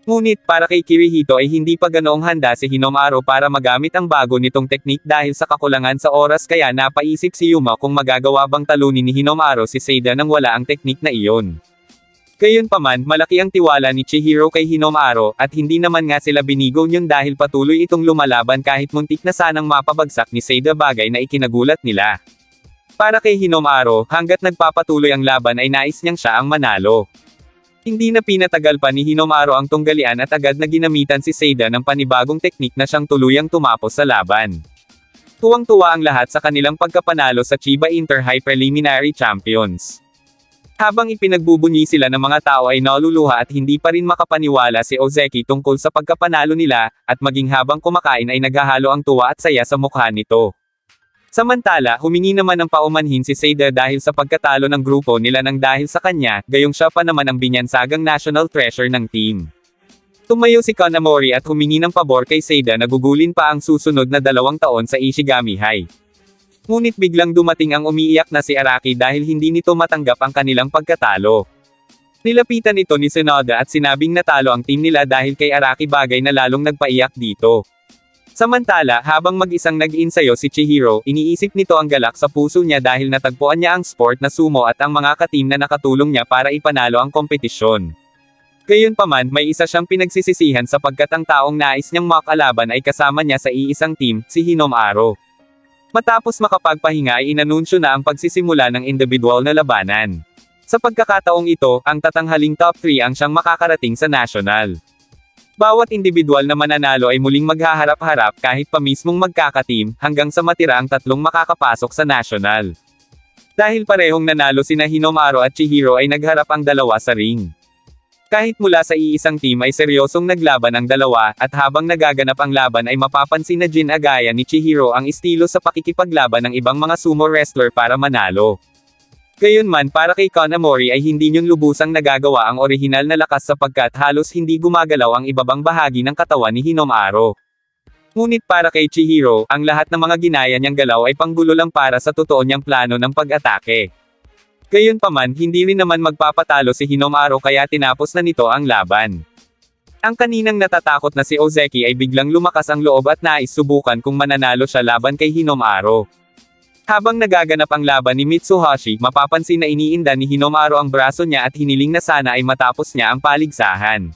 Ngunit para kay Kirihito ay hindi pa ganoong handa si Hinomaru para magamit ang bago nitong teknik dahil sa kakulangan sa oras kaya napaisip si Yuma kung magagawa bang talunin ni Hinomaru si Seida nang wala ang teknik na iyon. Gayunpaman, malaki ang tiwala ni Chihiro kay Hinomaru, at hindi naman nga sila binigo niyon dahil patuloy itong lumalaban kahit muntik na sanang mapabagsak ni Seida bagay na ikinagulat nila. Para kay Hinomaru, hanggat nagpapatuloy ang laban ay nais niyang siya ang manalo. Hindi na pinatagal pa ni Hinomaru ang tunggalian at agad na ginamitan si Seida ng panibagong teknik na siyang tuluyang tumapos sa laban. Tuwang-tuwa ang lahat sa kanilang pagkapanalo sa Chiba Inter-High Preliminary Champions. Habang ipinagbubunyi sila ng mga tao ay naluluha at hindi pa rin makapaniwala si Ozeki tungkol sa pagkapanalo nila, at maging habang kumakain ay naghahalo ang tuwa at saya sa mukha nito. Samantala, humingi naman ng paumanhin si Seida dahil sa pagkatalo ng grupo nila nang dahil sa kanya, gayong siya pa naman ang binyansagang national treasure ng team. Tumayo si Kanamori at humingi ng pabor kay Seida na gugulin pa ang susunod na 2 taon sa Ishigami High. Ngunit biglang dumating ang umiiyak na si Araki dahil hindi nito matanggap ang kanilang pagkatalo. Nilapitan ito ni Tsunoda at sinabing natalo ang team nila dahil kay Araki bagay na lalong nagpaiyak dito. Samantala, habang mag-isang nag-insayo si Chihiro, iniisip nito ang galak sa puso niya dahil natagpuan niya ang sport na sumo at ang mga ka-team na nakatulong niya para ipanalo ang kompetisyon. Gayunpaman, may isa siyang pinagsisisihan sapagkat ang taong nais niyang makalaban ay kasama niya sa iisang team, si Hinomaru. Matapos makapagpahinga ay inanunsyo na ang pagsisimula ng individual na labanan. Sa pagkakataong ito, ang tatanghaling top 3 ang siyang makakarating sa national. Bawat individual na mananalo ay muling maghaharap-harap kahit pa mismong magkakateam, hanggang sa matira ang tatlong makakapasok sa national. Dahil parehong nanalo sina Hinomaro at Chihiro ay nagharap ang dalawa sa ring. Kahit mula sa iisang team ay seryosong naglaban ang dalawa, at habang nagaganap ang laban ay mapapansin na ginagaya ni Chihiro ang estilo sa pakikipaglaban ng ibang mga sumo wrestler para manalo. Gayunman para kay Kanamori ay hindi niyon lubusang nagagawa ang orihinal na lakas sapagkat halos hindi gumagalaw ang ibabang bahagi ng katawan ni Hinomaro. Ngunit para kay Chihiro, ang lahat ng mga ginaya niyang galaw ay panggulo lang para sa totoo niyang plano ng pag-atake. Gayunpaman, hindi rin naman magpapatalo si Hinomaro kaya tinapos na nito ang laban. Ang kaninang natatakot na si Ozeki ay biglang lumakas ang loob at nais subukan kung mananalo siya laban kay Hinomaro. Habang nagaganap ang laban ni Mitsuhashi, mapapansin na iniinda ni Hinomaro ang braso niya at hiniling na sana ay matapos niya ang paligsahan.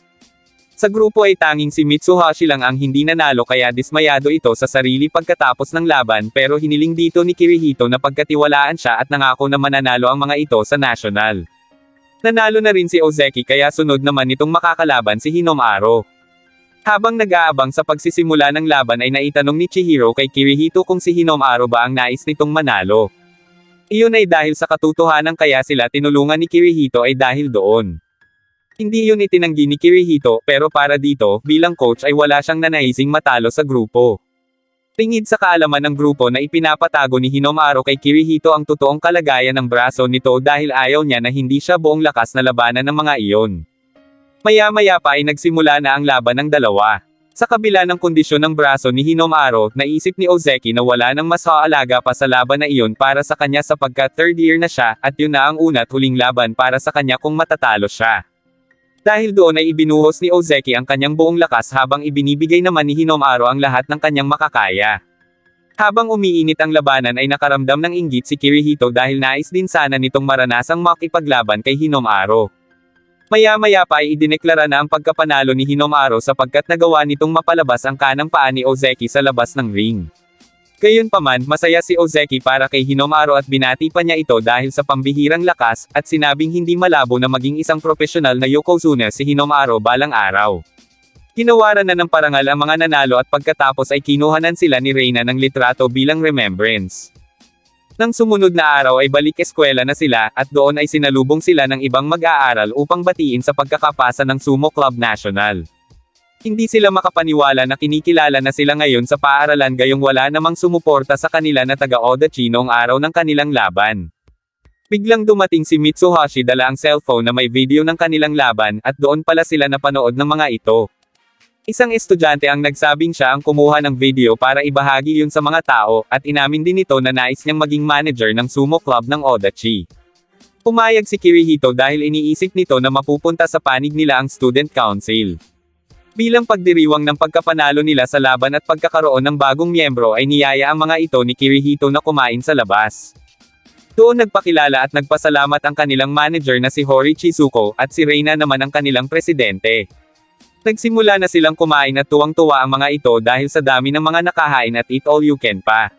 Sa grupo ay tanging si Mitsuhashi lang ang hindi nanalo kaya dismayado ito sa sarili pagkatapos ng laban pero hiniling dito ni Kirihito na pagkatiwalaan siya at nangako na mananalo ang mga ito sa national. Nanalo na rin si Ozeki kaya sunod naman nitong makakalaban si Hinomaro. Habang nag-aabang sa pagsisimula ng laban ay naitanong ni Chihiro kay Kirihito kung si Hinomaro ba ang nais nitong manalo. Iyon ay dahil sa katotohanan kaya sila tinulungan ni Kirihito ay dahil doon. Hindi yun itinanggi ni Kirihito, pero para dito, bilang coach ay wala siyang nanaising matalo sa grupo. Tingid sa kaalaman ng grupo na ipinapatago ni Hinomaro kay Kirihito ang totoong kalagayan ng braso nito dahil ayaw niya na hindi siya buong lakas na labanan ng mga iyon. Maya-maya pa ay nagsimula na ang laban ng dalawa. Sa kabila ng kondisyon ng braso ni Hinomaro, naisip ni Ozeki na wala nang mas haalaga pa sa laban na iyon para sa kanya sapagkat third year na siya, at yun na ang una't huling laban para sa kanya kung matatalo siya. Dahil doon ay ibinuhos ni Ozeki ang kanyang buong lakas habang ibinibigay naman ni Hinomaro ang lahat ng kanyang makakaya. Habang umiinit ang labanan ay nakaramdam ng inggit si Kirihito dahil nais din sana nitong maranasang makipaglaban kay Hinomaro. Maya-maya pa ay idineklara na ang pagkapanalo ni Hinomaro sapagkat nagawa nitong mapalabas ang kanang paa ni Ozeki sa labas ng ring. Gayunpaman, masaya si Ozeki para kay Hinomaro at binati pa niya ito dahil sa pambihirang lakas, at sinabing hindi malabo na maging isang profesional na yokozuna si Hinomaro balang araw. Ginawaran na ng parangal ang mga nanalo at pagkatapos ay kinuhanan sila ni Reina ng litrato bilang remembrance. Nang sumunod na araw ay balik eskwela na sila, at doon ay sinalubong sila ng ibang mag-aaral upang batiin sa pagkakapasa ng Sumo Club National. Hindi sila makapaniwala na kinikilala na sila ngayon sa paaralan gayong wala namang sumuporta sa kanila na taga-Odachi noong araw ng kanilang laban. Biglang dumating si Mitsuhashi dala ang cellphone na may video ng kanilang laban, at doon pala sila napanood ng mga ito. Isang estudyante ang nagsabing siya ang kumuha ng video para ibahagi yun sa mga tao, at inamin din ito na nais niyang maging manager ng sumo club ng Odachi. Pumayag si Kirihito dahil iniisip nito na mapupunta sa panig nila ang student council. Bilang pagdiriwang ng pagkapanalo nila sa laban at pagkakaroon ng bagong miyembro ay niyaya ang mga ito ni Kirihito na kumain sa labas. Doon nagpakilala at nagpasalamat ang kanilang manager na si Hori Chizuko, at si Reina naman ang kanilang presidente. Nagsimula na silang kumain at tuwang-tuwa ang mga ito dahil sa dami ng mga nakahain at eat all you can pa.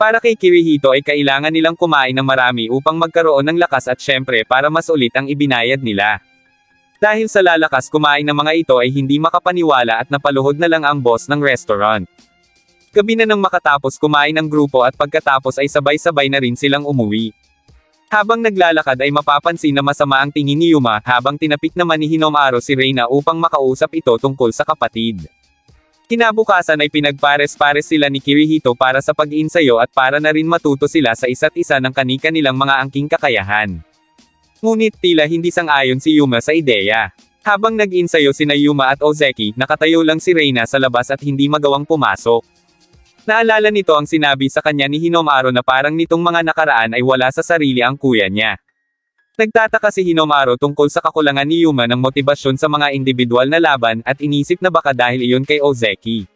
Para kay Kirihito ay kailangan nilang kumain ng marami upang magkaroon ng lakas at syempre para mas ulit ang ibinayad nila. Dahil sa lalakas kumain ng mga ito ay hindi makapaniwala at napaluhod na lang ang boss ng restaurant. Gabi na nang makatapos kumain ng grupo at pagkatapos ay sabay-sabay na rin silang umuwi. Habang naglalakad ay mapapansin na masama ang tingin ni Yuma habang tinapik naman ni Hinomaro si Reina upang makausap ito tungkol sa kapatid. Kinabukasan ay pinagpares-pares sila ni Kirihito para sa pag-iinsayo at para na rin matuto sila sa isa't isa ng kani-kanilang mga angking kakayahan. Ngunit tila hindi sang-ayon si Yuma sa ideya. Habang nag-insayo sina Yuma at Ozeki, nakatayo lang si Reina sa labas at hindi magawang pumasok. Naalala nito ang sinabi sa kanya ni Hinomaro na parang nitong mga nakaraan ay wala sa sarili ang kuya niya. Nagtataka si Hinomaro tungkol sa kakulangan ni Yuma ng motibasyon sa mga individual na laban at inisip na baka dahil iyon kay Ozeki.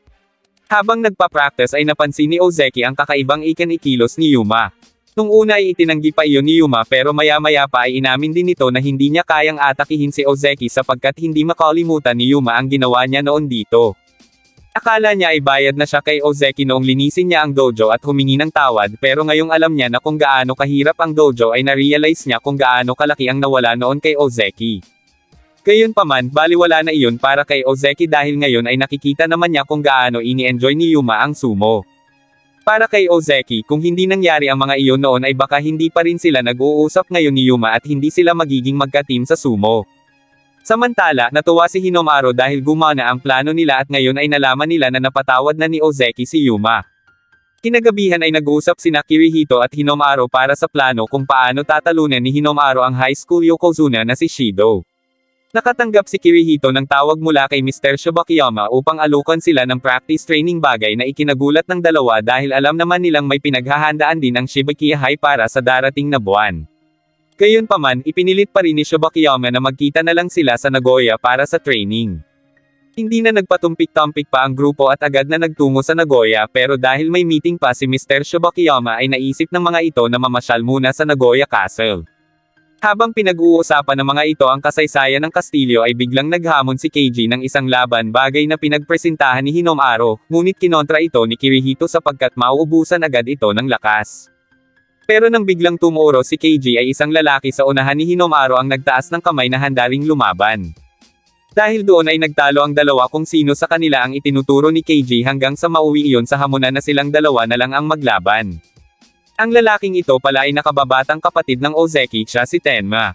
Habang nagpa-practice ay napansin ni Ozeki ang kakaibang ikilos ni Yuma. Nung una ay itinanggi pa iyon ni Yuma pero maya-maya pa ay inamin din nito na hindi niya kayang atakihin si Ozeki sapagkat hindi makalimutan ni Yuma ang ginawa niya noon dito. Akala niya ay bayad na siya kay Ozeki noong linisin niya ang dojo at humingi ng tawad, pero ngayong alam niya na kung gaano kahirap ang dojo ay na-realize niya kung gaano kalaki ang nawala noon kay Ozeki. Gayunpaman, baliwala na iyon para kay Ozeki dahil ngayon ay nakikita naman niya kung gaano ini-enjoy ni Yuma ang sumo. Para kay Ozeki, kung hindi nangyari ang mga iyon noon ay baka hindi pa rin sila nag-uusap ngayon ni Yuma at hindi sila magiging magka-team sa sumo. Samantala, natuwa si Hinomaru dahil gumana ang plano nila at ngayon ay nalaman nila na napatawad na ni Ozeki si Yuma. Kinagabihan ay nag-uusap sina Kirihito at Hinomaru para sa plano kung paano tatalunan ni Hinomaru ang high school yokozuna na si Shido. Nakatanggap si Kirihito ng tawag mula kay Mr. Shibakiyama upang alukan sila ng practice training, bagay na ikinagulat ng dalawa dahil alam naman nilang may pinaghahandaan din ang Shibuya High para sa darating na buwan. Gayunpaman, ipinilit pa rin ni Shibakiyama na magkita na lang sila sa Nagoya para sa training. Hindi na nagpatumpik-tumpik pa ang grupo at agad na nagtungo sa Nagoya, pero dahil may meeting pa si Mr. Shibakiyama ay naisip ng mga ito na mamasyal muna sa Nagoya Castle. Habang pinag-uusapan ng mga ito ang kasaysayan ng kastilyo ay biglang naghamon si Keiji ng isang laban, bagay na pinagpresentahan ni Hinomaru, ngunit kinontra ito ni Kirihito sapagkat mauubusan agad ito ng lakas. Pero nang biglang tumuro si Keiji ay isang lalaki sa unahan ni Hinomaru ang nagtaas ng kamay na handa ring lumaban. Dahil doon ay nagtalo ang dalawa kung sino sa kanila ang itinuturo ni Keiji hanggang sa mauwi iyon sa hamunan na silang dalawa na lang ang maglaban. Ang lalaking ito pala ay nakababatang kapatid ng Ozeki, siya si Tenma.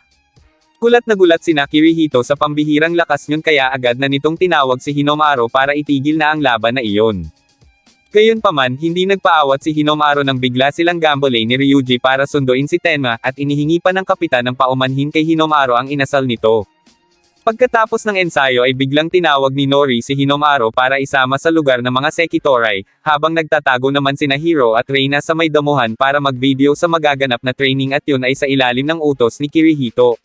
Gulat na gulat sina Kirihito sa pambihirang lakas niyon kaya agad na nitong tinawag si Hinomaru para itigil na ang laban na iyon. Gayunpaman, hindi nagpaawat si Hinomaru nang bigla silang gambole ni Ryuji para sunduin si Tenma at inihingi pa ng kapitan ng paumanhin kay Hinomaru ang inasal nito. Pagkatapos ng ensayo ay biglang tinawag ni Nori si Hinomaru para isama sa lugar ng mga Sekitorai, habang nagtatago naman sina Hiro at Reina sa may damuhan para mag-video sa magaganap na training at yun ay sa ilalim ng utos ni Kirihito.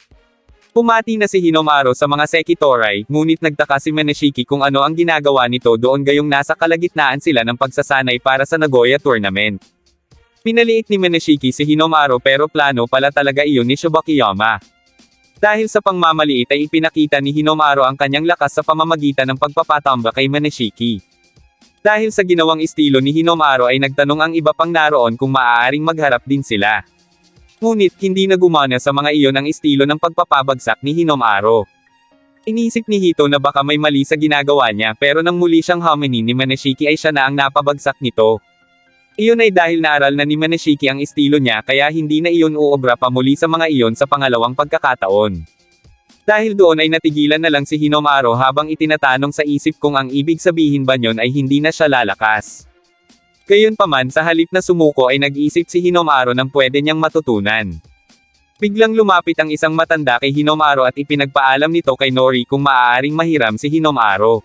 Pumati na si Hinomaru sa mga Sekitorai, ngunit nagtaka si Meneshiki kung ano ang ginagawa nito doon gayong nasa kalagitnaan sila ng pagsasanay para sa Nagoya Tournament. Pinaliit ni Meneshiki si Hinomaru pero plano pala talaga iyon ni Shibakiyama. Dahil sa pangmamaliit ay ipinakita ni Hinomaru ang kanyang lakas sa pamamagitan ng pagpapatamba kay Meneshiki. Dahil sa ginawang estilo ni Hinomaru ay nagtanong ang iba pang naroon kung maaaring magharap din sila. Ngunit, hindi na gumana sa mga iyon ang estilo ng pagpapabagsak ni Hinomaru. Inisip ni Hito na baka may mali sa ginagawa niya pero nang muli siyang haminin ni Meneshiki ay siya na ang napabagsak nito. Iyon ay dahil naaral na ni Meneshiki ang estilo niya kaya hindi na iyon uobra pa muli sa mga iyon sa pangalawang pagkakataon. Dahil doon ay natigilan na lang si Hinomaru habang itinatanong sa isip kung ang ibig sabihin ba niyon ay hindi na siya lalakas. Gayunpaman sa halip na sumuko ay nag-isip si Hinomaru ng pwede niyang matutunan. Biglang lumapit ang isang matanda kay Hinomaru at ipinagpaalam nito kay Nori kung maaaring mahiram si Hinomaru.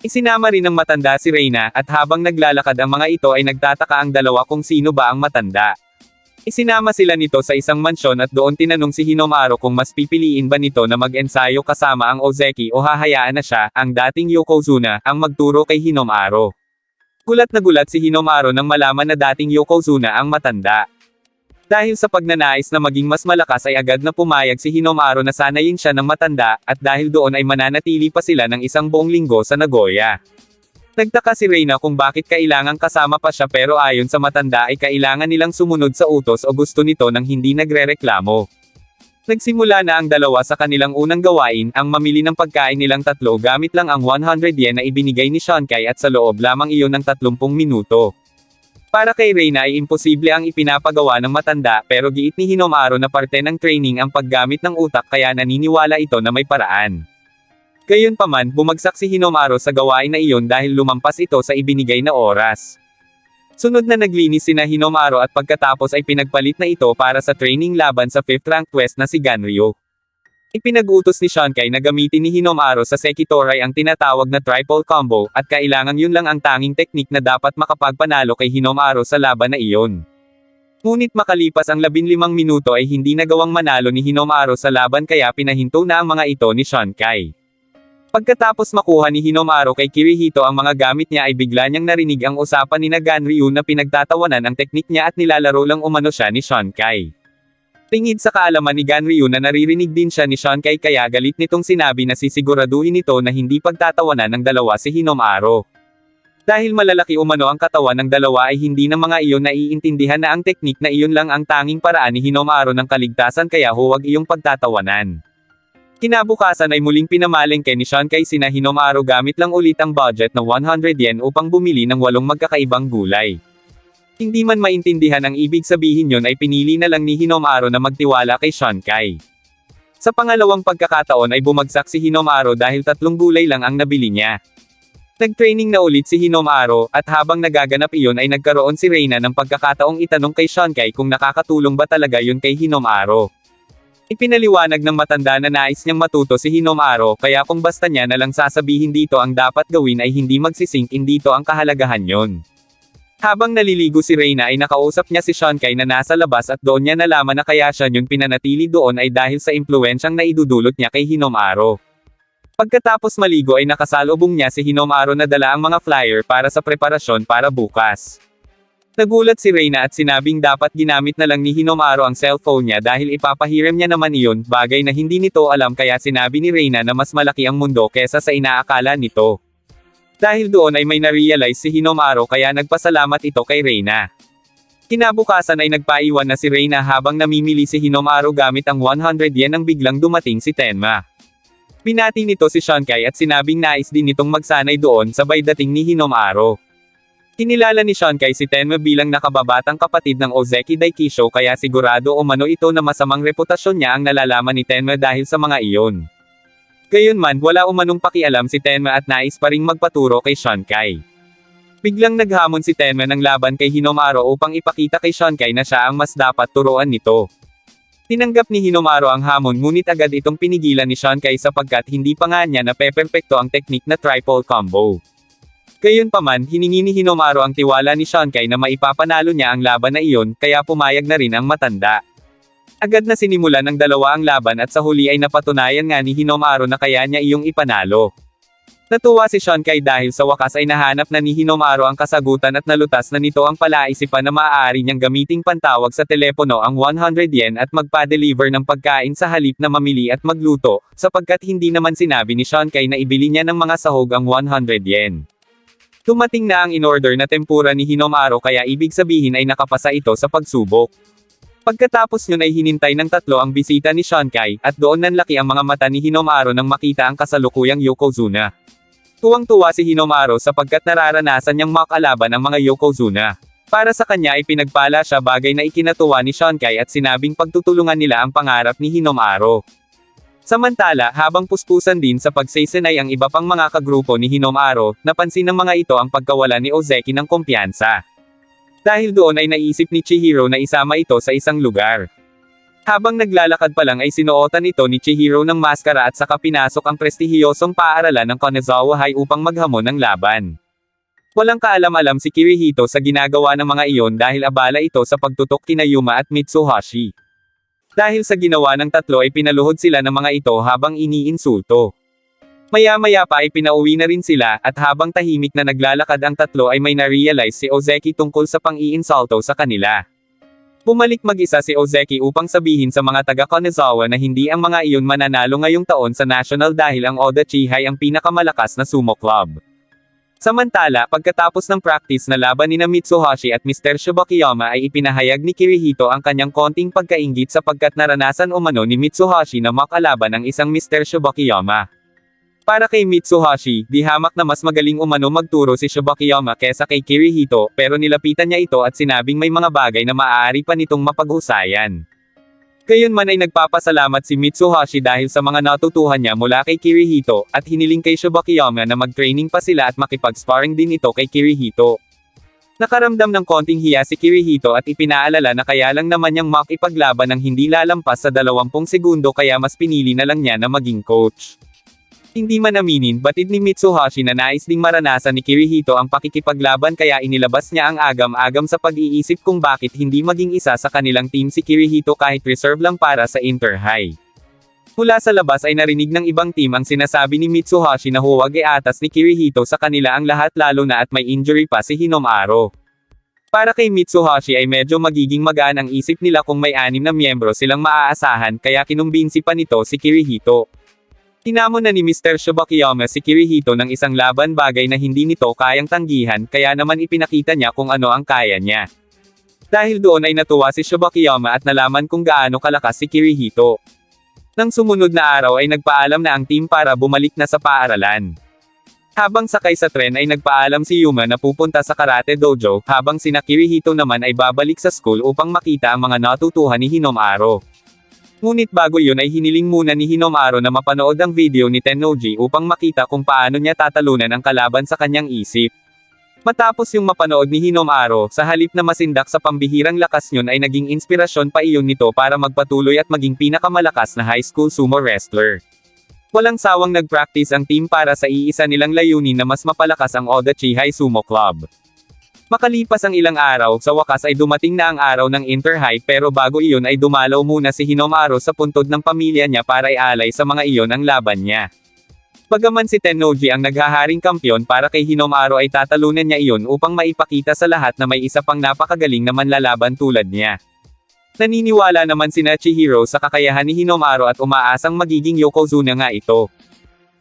Isinama rin ng matanda si Reina at habang naglalakad ang mga ito ay nagtataka ang dalawa kung sino ba ang matanda. Isinama sila nito sa isang mansyon at doon tinanong si Hinomaru kung mas pipiliin ba nito na mag-ensayo kasama ang Ozeki o hahayaan na siya, ang dating yokozuna, ang magturo kay Hinomaru. Gulat na gulat si Hinomaru nang malaman na dating yokozuna ang matanda. Dahil sa pagnanais na maging mas malakas ay agad na pumayag si Hinomaru na sanayin siya ng matanda, at dahil doon ay mananatili pa sila ng isang buong linggo sa Nagoya. Nagtaka si Reina kung bakit kailangang kasama pa siya pero ayon sa matanda ay kailangan nilang sumunod sa utos o gusto nito nang hindi nagrereklamo. Nagsimula na ang dalawa sa kanilang unang gawain, ang mamili ng pagkain nilang tatlo gamit lang ang 100 yen na ibinigay ni Shankai at sa loob lamang iyon ng 30 minuto. Para kay Reina ay imposible ang ipinapagawa ng matanda pero giit ni Hinomaru na parte ng training ang paggamit ng utak kaya naniniwala ito na may paraan. Gayunpaman, bumagsak si Hinomaru sa gawain na iyon dahil lumampas ito sa ibinigay na oras. Sunod na naglinis sina Hinomaru at pagkatapos ay pinagpalit na ito para sa training laban sa 5th rank West na si Ganryo. Ipinag-utos ni Shankai na gamitin ni Hinomaru sa Sekitorai ang tinatawag na triple combo, at kailangan yun lang ang tanging teknik na dapat makapagpanalo kay Hinomaru sa laban na iyon. Ngunit makalipas ang 15 minuto ay hindi nagawang manalo ni Hinomaru sa laban kaya pinahinto na ang mga ito ni Shankai. Pagkatapos makuha ni Hinomaru kay Kirihito ang mga gamit niya ay bigla niyang narinig ang usapan ni Ganryu na pinagtatawanan ang teknik niya at nilalaro lang umano siya ni Shankai. Tingid sa kaalaman ni Ganryu na naririnig din siya ni Shankai kaya galit nitong sinabi na sisiguraduhin nito na hindi pagtatawanan ng dalawa si Hinomaru. Dahil malalaki umano ang katawan ng dalawa ay hindi ng mga iyon naiintindihan na ang teknik na iyon lang ang tanging paraan ni Hinamaru ng kaligtasan kaya huwag iyong pagtatawanan. Kinabukasan ay muling pinamalengke ni Shunkei sina Hinamaru gamit lang ulit ang budget na 100 yen upang bumili ng 8 magkakaibang gulay. Hindi man maintindihan ang ibig sabihin yon ay pinili na lang ni Hinamaru na magtiwala kay Shunkei. Sa pangalawang pagkakataon ay bumagsak si Hinamaru dahil 3 gulay lang ang nabili niya. Nag-training na ulit si Hinamaru, at habang nagaganap iyon ay nagkaroon si Reina ng pagkakataong itanong kay Shunkei kung nakakatulong ba talaga yun kay Hinamaru. Ipinaliwanag ng matanda na nais niyang matuto si Hinamaru kaya kung basta niya na lang sasabihin dito ang dapat gawin ay hindi magsisink in dito ang kahalagahan yon. Habang naliligo si Reina ay nakausap niya si Shunkei na nasa labas at doon niya nalaman na kaya siya yun pinanatili doon ay dahil sa impluwensyang naidudulot niya kay Hinamaru. Pagkatapos maligo ay nakasalubong niya si Hinamaru na dala ang mga flyer para sa preparasyon para bukas. Nagulat si Reina at sinabing dapat ginamit na lang ni Hinamaru ang cellphone niya dahil ipapahiram niya naman iyon, bagay na hindi nito alam kaya sinabi ni Reina na mas malaki ang mundo kesa sa inaakala nito. Dahil doon ay may na-realize si Hinamaru kaya nagpasalamat ito kay Reina. Kinabukasan ay nagpaiwan na si Reina habang namimili si Hinamaru gamit ang 100 yen nang biglang dumating si Tenma. Pinati nito si Shunkei at sinabing nais din nitong magsanay doon sabay dating ni Hinamaru. Kinilala ni Shunkei si Tenma bilang nakababatang kapatid ng Ozeki Daikisho kaya sigurado umano ito na masamang reputasyon niya ang nalalaman ni Tenma dahil sa mga iyon. Gayunman wala umanong pakialam si Tenma at nais pa ring magpaturo kay Shunkei. Biglang naghamon si Tenma ng laban kay Hinamaru upang ipakita kay Shunkei na siya ang mas dapat turuan nito. Tinanggap ni Hinamaru ang hamon ngunit agad itong pinigilan ni Shunkei sapagkat hindi pa nga niya napeperpekto ang teknik na triple combo. Gayunpaman, hiningi ni Hinamaru ang tiwala ni Shunkei na maipapanalo niya ang laban na iyon, kaya pumayag na rin ang matanda. Agad na sinimulan ng dalawa ang laban at sa huli ay napatunayan nga ni Hinamaru na kaya niya iyong ipanalo. Natuwa si Shunkei dahil sa wakas ay nahanap na ni Hinamaru ang kasagutan at nalutas na nito ang palaisipan na maaari niyang gamiting pantawag sa telepono ang 100 yen at magpa-deliver ng pagkain sa halip na mamili at magluto, sapagkat hindi naman sinabi ni Shunkei na ibili niya ng mga sahog ang 100 yen. Dumating na ang in-order na tempura ni Hinamaru kaya ibig sabihin ay nakapasa ito sa pagsubok. Pagkatapos yun ay hinintay ng 3 ang bisita ni Shunkei, at doon nanlaki ang mga mata ni Hinamaru nang makita ang kasalukuyang Yokozuna. Tuwang-tuwa si Hinamaru sapagkat nararanasan niyang makalaban ang mga Yokozuna. Para sa kanya ay pinagpala siya bagay na ikinatuwa ni Shunkei at sinabing pagtutulungan nila ang pangarap ni Hinamaru. Samantala, habang puspusan din sa pagsesenay ang iba pang mga kagrupo ni Hinamaru, napansin ng mga ito ang pagkawala ni Ozeki ng kumpiyansa. Dahil doon ay naisip ni Chihiro na isama ito sa isang lugar. Habang naglalakad pa lang ay sinuotan ito ni Chihiro ng maskara at saka pinasok ang prestihiyosong paaralan ng Kanazawa High upang maghamon ng laban. Walang kaalam-alam si Kirihito sa ginagawa ng mga iyon dahil abala ito sa pagtutok kina Yuma at Mitsuhashi. Dahil sa ginawa ng 3 ay pinaluhod sila ng mga ito habang iniinsulto. Maya-maya pa ay pinauwi na rin sila, at habang tahimik na naglalakad ang 3 ay may na-realize si Ozeki tungkol sa pang-iinsulto sa kanila. Bumalik mag-isa si Ozeki upang sabihin sa mga taga-Kanazawa na hindi ang mga iyon mananalo ngayong taon sa national dahil ang Oda Chihai ang pinakamalakas na sumo club. Samantala, pagkatapos ng practice na laban ni Mitsuhashi at Mr. Shibakiyama ay ipinahayag ni Kirihito ang kanyang konting pagkainggit sapagkat naranasan umano ni Mitsuhashi na makalaban ang isang Mr. Shibakiyama. Para kay Mitsuhashi, di hamak na mas magaling umano magturo si Shibakiyama kesa kay Kirihito, pero nilapitan niya ito at sinabing may mga bagay na maaari pa nitong mapaghusayan. Gayunman ay nagpapasalamat si Mitsuhashi dahil sa mga natutuhan niya mula kay Kirihito, at hiniling kay Shibakiyama na mag-training pa sila at makipag-sparring din ito kay Kirihito. Nakaramdam ng konting hiya si Kirihito at ipinaalala na kaya lang naman niyang makipaglaban ng hindi lalampas sa 20 segundo kaya mas pinili na lang niya na maging coach. Hindi man aminin, batid ni Mitsuhashi na nais ding maranasan ni Kirihito ang pakikipaglaban kaya inilabas niya ang agam-agam sa pag-iisip kung bakit hindi maging isa sa kanilang team si Kirihito kahit reserve lang para sa Inter-High. Mula sa labas ay narinig ng ibang team ang sinasabi ni Mitsuhashi na huwag iatas ni Kirihito sa kanila ang lahat lalo na at may injury pa si Hinamaru. Para kay Mitsuhashi ay medyo magiging magaan ang isip nila kung may 6 na miyembro silang maaasahan kaya kinumbinsi pa nito si Kirihito. Hinamon na ni Mr. Shibakiyama si Kirihito ng isang laban bagay na hindi nito kayang tanggihan kaya naman ipinakita niya kung ano ang kaya niya. Dahil doon ay natuwa si Shibakiyama at nalaman kung gaano kalakas si Kirihito. Nang sumunod na araw ay nagpaalam na ang team para bumalik na sa paaralan. Habang sakay sa tren ay nagpaalam si Yuma na pupunta sa karate dojo, habang sina Kirihito naman ay babalik sa school upang makita ang mga natutuhan ni Hinamaro. Ngunit bago yun ay hiniling muna ni Hinamaro na mapanood ang video ni Tennoji upang makita kung paano niya tatalunan ang kalaban sa kanyang isip. Matapos yung mapanood ni Hinamaro, sa halip na masindak sa pambihirang lakas niyon ay naging inspirasyon pa iyon nito para magpatuloy at maging pinakamalakas na high school sumo wrestler. Walang sawang nag-practice ang team para sa iisa nilang layunin na mas mapalakas ang Odachi High Sumo Club. Makalipas ang ilang araw, sa wakas ay dumating na ang araw ng Inter-High pero bago iyon ay dumalaw muna si Hinamaro sa puntod ng pamilya niya para ialay sa mga iyon ang laban niya. Bagaman si Tennoji ang naghaharing kampyon para kay Hinamaro ay tatalunan niya iyon upang maipakita sa lahat na may isa pang napakagaling na manlalaban tulad niya. Naniniwala naman sina Chihiro sa kakayahan ni Hinamaro at umaasang magiging Yokozuna nga ito.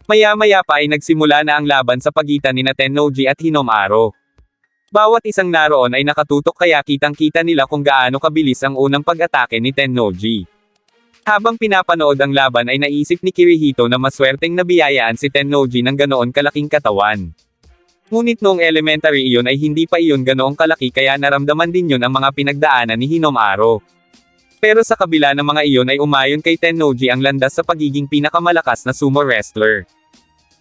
Maya-maya pa ay nagsimula na ang laban sa pagitan nina Tennoji at Hinamaro. Bawat isang naroon ay nakatutok kaya kitang-kita nila kung gaano kabilis ang unang pag-atake ni Tennoji. Habang pinapanood ang laban ay naisip ni Kirihito na maswerteng nabiyayaan si Tennoji ng ganoon kalaking katawan. Ngunit noong elementary iyon ay hindi pa iyon ganoong kalaki kaya naramdaman din yun ang mga pinagdaanan ni Hinamaro. Pero sa kabila ng mga iyon ay umayon kay Tennoji ang landas sa pagiging pinakamalakas na sumo wrestler.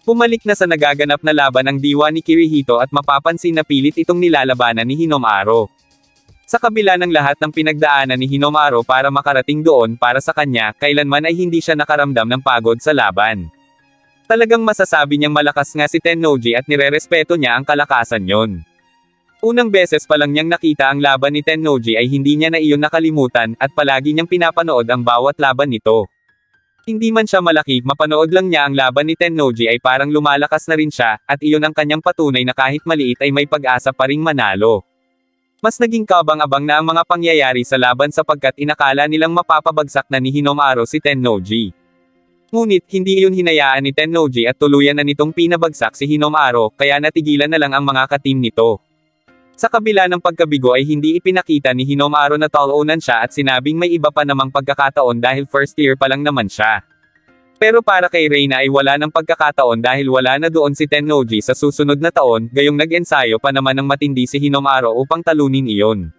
Pumalik na sa nagaganap na laban ang diwa ni Kirihito at mapapansin na pilit itong nilalabanan ni Hinamaro. Sa kabila ng lahat ng pinagdaanan ni Hinamaro para makarating doon para sa kanya, kailanman ay hindi siya nakaramdam ng pagod sa laban. Talagang masasabi niyang malakas nga si Tennoji at nirerespeto niya ang kalakasan yon. Unang beses pa lang niyang nakita ang laban ni Tennoji ay hindi niya na iyon nakalimutan at palagi niyang pinapanood ang bawat laban nito. Hindi man siya malaki, mapanood lang niya ang laban ni Tennoji ay parang lumalakas na rin siya, at iyon ang kanyang patunay na kahit maliit ay may pag-asa pa ring manalo. Mas naging kabang-abang na ang mga pangyayari sa laban sapagkat inakala nilang mapapabagsak na ni Hinamaro si Tennoji. Ngunit, hindi iyon hinayaan ni Tennoji at tuluyan na nitong pinabagsak si Hinamaro, kaya natigilan na lang ang mga katim nito. Sa kabila ng pagkabigo ay hindi ipinakita ni Hinamaro na talunan siya at sinabing may iba pa namang pagkakataon dahil first year pa lang naman siya. Pero para kay Reina ay wala ng pagkakataon dahil wala na doon si Tennoji sa susunod na taon, gayong nag-ensayo pa naman ng matindi si Hinamaro upang talunin iyon.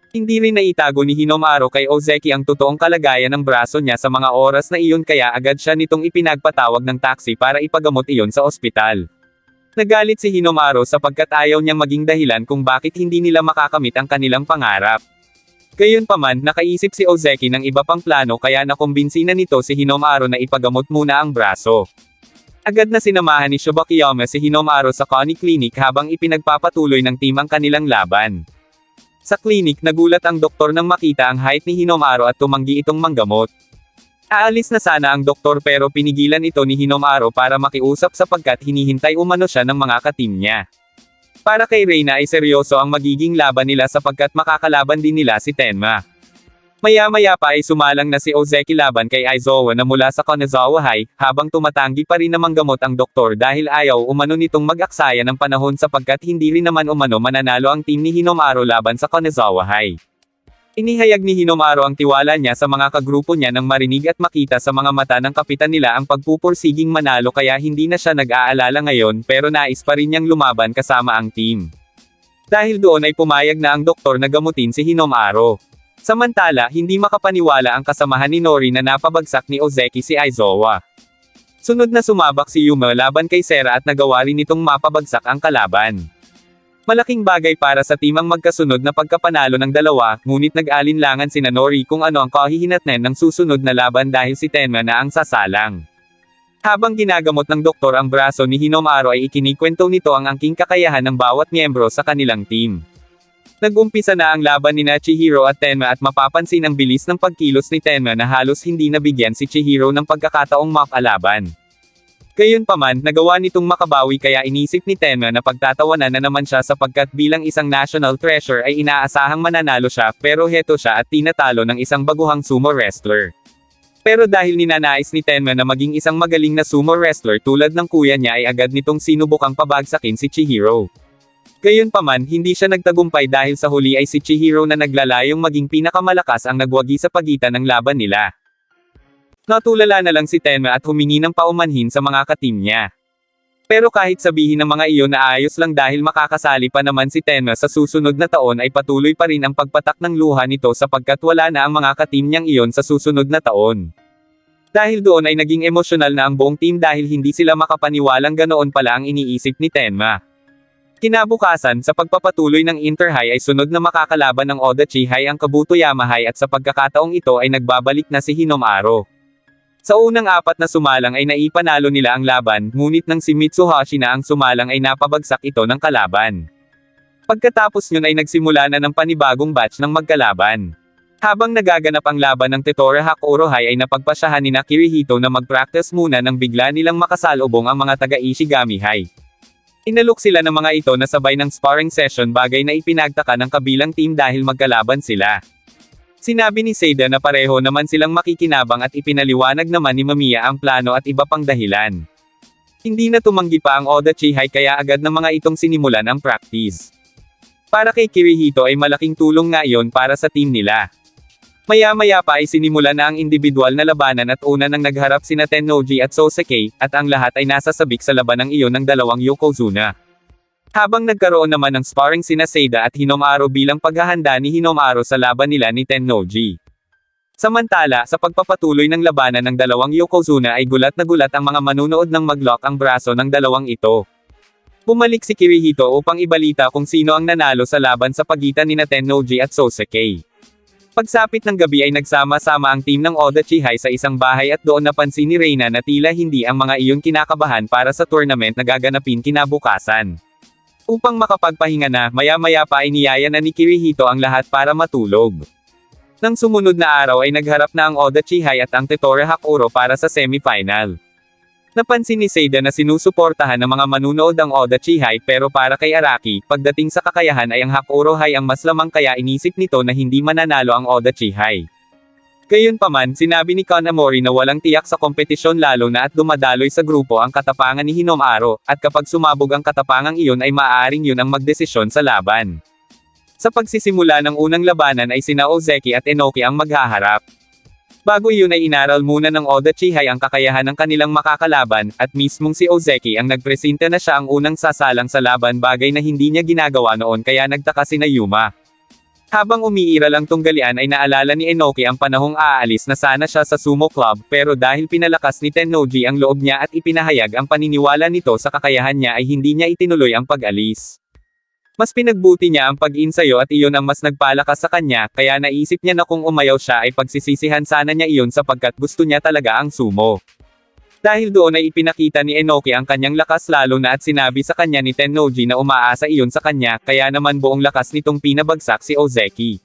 Hindi rin naitago ni Hinamaro kay Ozeki ang totoong kalagayan ng braso niya sa mga oras na iyon kaya agad siya nitong ipinagpatawag ng taxi para ipagamot iyon sa ospital. Nagalit si Hinamaro sapagkat ayaw niyang maging dahilan kung bakit hindi nila makakamit ang kanilang pangarap. Gayunpaman, nakaisip si Ozeki ng iba pang plano kaya nakumbinsi na nito si Hinamaro na ipagamot muna ang braso. Agad na sinamahan ni Shibakiyama si Hinamaro sa Connie Clinic habang ipinagpapatuloy ng team ang kanilang laban. Sa clinic, nagulat ang doktor nang makita ang height ni Hinamaro at tumanggi itong manggamot. Aalis na sana ang doktor pero pinigilan ito ni Hinamaro para makiusap sapagkat hinihintay umano siya ng mga katim niya. Para kay Reina ay seryoso ang magiging laban nila sapagkat makakalaban din nila si Tenma. Maya-maya pa ay sumalang na si Ozeki laban kay Aizawa na mula sa Kanazawa High, habang tumatanggi pa rin na manggamot ang doktor dahil ayaw umano nitong mag-aksaya ng panahon sapagkat hindi rin naman umano mananalo ang team ni Hinamaro laban sa Kanazawa High. Inihayag ni Hinamaro ang tiwala niya sa mga kagrupo niya nang marinig at makita sa mga mata ng kapitan nila ang pagpupursiging manalo kaya hindi na siya nag-aalala ngayon pero nais pa rin niyang lumaban kasama ang team. Dahil doon ay pumayag na ang doktor na gamutin si Hinamaro. Samantala, hindi makapaniwala ang kasamahan ni Nori na napabagsak ni Ozeki si Aizawa. Sunod na sumabak si Yuma laban kay Sera at nagawa rin nitong mapabagsak ang kalaban. Malaking bagay para sa timang magkasunod na pagkapanalo ng dalawa, ngunit nag-alinlangan sina Nori kung ano ang kahihinatnan ng susunod na laban dahil si Tenma na ang sasalang. Habang ginagamot ng doktor ang braso ni Hinamaro ay ikinikwento nito ang angking kakayahan ng bawat miyembro sa kanilang team. Nag-umpisa na ang laban ni Chihiro at Tenma at mapapansin ang bilis ng pagkilos ni Tenma na halos hindi nabigyan si Chihiro ng pagkakataong makalaban. Gayunpaman, nagawa nitong makabawi kaya inisip ni Tenma na pagtatawanan na naman siya sapagkat bilang isang national treasure ay inaasahang mananalo siya pero heto siya at tinatalo ng isang baguhang sumo wrestler. Pero dahil ninanais ni Tenma na maging isang magaling na sumo wrestler tulad ng kuya niya ay agad nitong sinubukang pabagsakin si Chihiro. Gayunpaman, hindi siya nagtagumpay dahil sa huli ay si Chihiro na naglalayong maging pinakamalakas ang nagwagi sa pagitan ng laban nila. Natulala na lang si Tenma at humingi ng paumanhin sa mga katim niya. Pero kahit sabihin ng mga iyon na ayos lang dahil makakasali pa naman si Tenma sa susunod na taon ay patuloy pa rin ang pagpatak ng luha nito sapagkat wala na ang mga katim niyang iyon sa susunod na taon. Dahil doon ay naging emosyonal na ang buong team dahil hindi sila makapaniwalang ganoon pala ang iniisip ni Tenma. Kinabukasan, sa pagpapatuloy ng Inter-High ay sunod na makakalaban ng Odachi High ang Kabuto Yama-High at sa pagkakataong ito ay nagbabalik na si Hinome-Aro. Sa unang apat na sumalang ay naipanalo nila ang laban, ngunit nang si Mitsuhashi na ang sumalang ay napabagsak ito ng kalaban. Pagkatapos yun ay nagsimula na ng panibagong batch ng magkalaban. Habang nagaganap ang laban ng Totore Hakuro High ay napagpasyahan ni Kirihito na mag-practice muna nang bigla nilang makasalubong ang mga taga-Ishigami High. Inalok sila ng mga ito na sabay ng sparring session bagay na ipinagtaka ng kabilang team dahil magkalaban sila. Sinabi ni Seida na pareho naman silang makikinabang at ipinaliwanag naman ni Mamiya ang plano at iba pang dahilan. Hindi na tumanggi pa ang Odachi High kaya agad ng mga itong sinimulan ang practice. Para kay Kirihito ay malaking tulong nga iyon para sa team nila. Maya-maya pa ay sinimula na ang individual na labanan at una nang nagharap sina Tennoji at Soseki, at ang lahat ay nasasabik sa labanang iyon ng dalawang Yokozuna. Habang nagkaroon naman ng sparring sina Seida at Hinome-Aro bilang paghahanda ni Hinome-Aro sa laban nila ni Tennoji. Samantala, sa pagpapatuloy ng labanan ng dalawang Yokozuna ay gulat na gulat ang mga manunood nang mag-lock ang braso ng dalawang ito. Bumalik si Kirihito upang ibalita kung sino ang nanalo sa laban sa pagitan nina Tennoji at Soseki. Pagsapit ng gabi ay nagsama-sama ang team ng Odachi High sa isang bahay at doon napansin ni Reina na tila hindi ang mga iyon kinakabahan para sa tournament na gaganapin kinabukasan. Upang makapagpahinga na, maya-maya pa ay niyaya na ni Kirihito ang lahat para matulog. Nang sumunod na araw ay nagharap na ang Odachi High at ang Totore Hakuro para sa semifinal. Napansin ni Seida na sinusuportahan ng mga manunood ang Odachi High pero para kay Araki, pagdating sa kakayahan ay ang Hakuro High ang mas lamang kaya inisip nito na hindi mananalo ang Odachi High. Gayunpaman, sinabi ni Kanamori na walang tiyak sa kompetisyon lalo na at dumadaloy sa grupo ang katapangan ni Hinome-Aro, at kapag sumabog ang katapangang iyon ay maaaring yun ang magdesisyon sa laban. Sa pagsisimula ng unang labanan ay sina Ozeki at Enoki ang maghaharap. Bago iyon ay inaral muna ng Odachi High ang kakayahan ng kanilang makakalaban, at mismong si Ozeki ang nagpresenta na siya ang unang sasalang sa laban bagay na hindi niya ginagawa noon kaya nagtaka sina Yuma. Habang umiiral ang tunggalian ay naalala ni Enoki ang panahong aalis na sana siya sa sumo club pero dahil pinalakas ni Tennoji ang loob niya at ipinahayag ang paniniwala nito sa kakayahan niya ay hindi niya itinuloy ang pag-alis. Mas pinagbuti niya ang pag-insayo at iyon ang mas nagpalakas sa kanya, kaya naisip niya na kung umayaw siya ay pagsisisihan sana niya iyon sapagkat gusto niya talaga ang sumo. Dahil doon ay ipinakita ni Enoki ang kanyang lakas lalo na at sinabi sa kanya ni Tennoji na umaasa iyon sa kanya, kaya naman buong lakas nitong pinabagsak si Ozeki.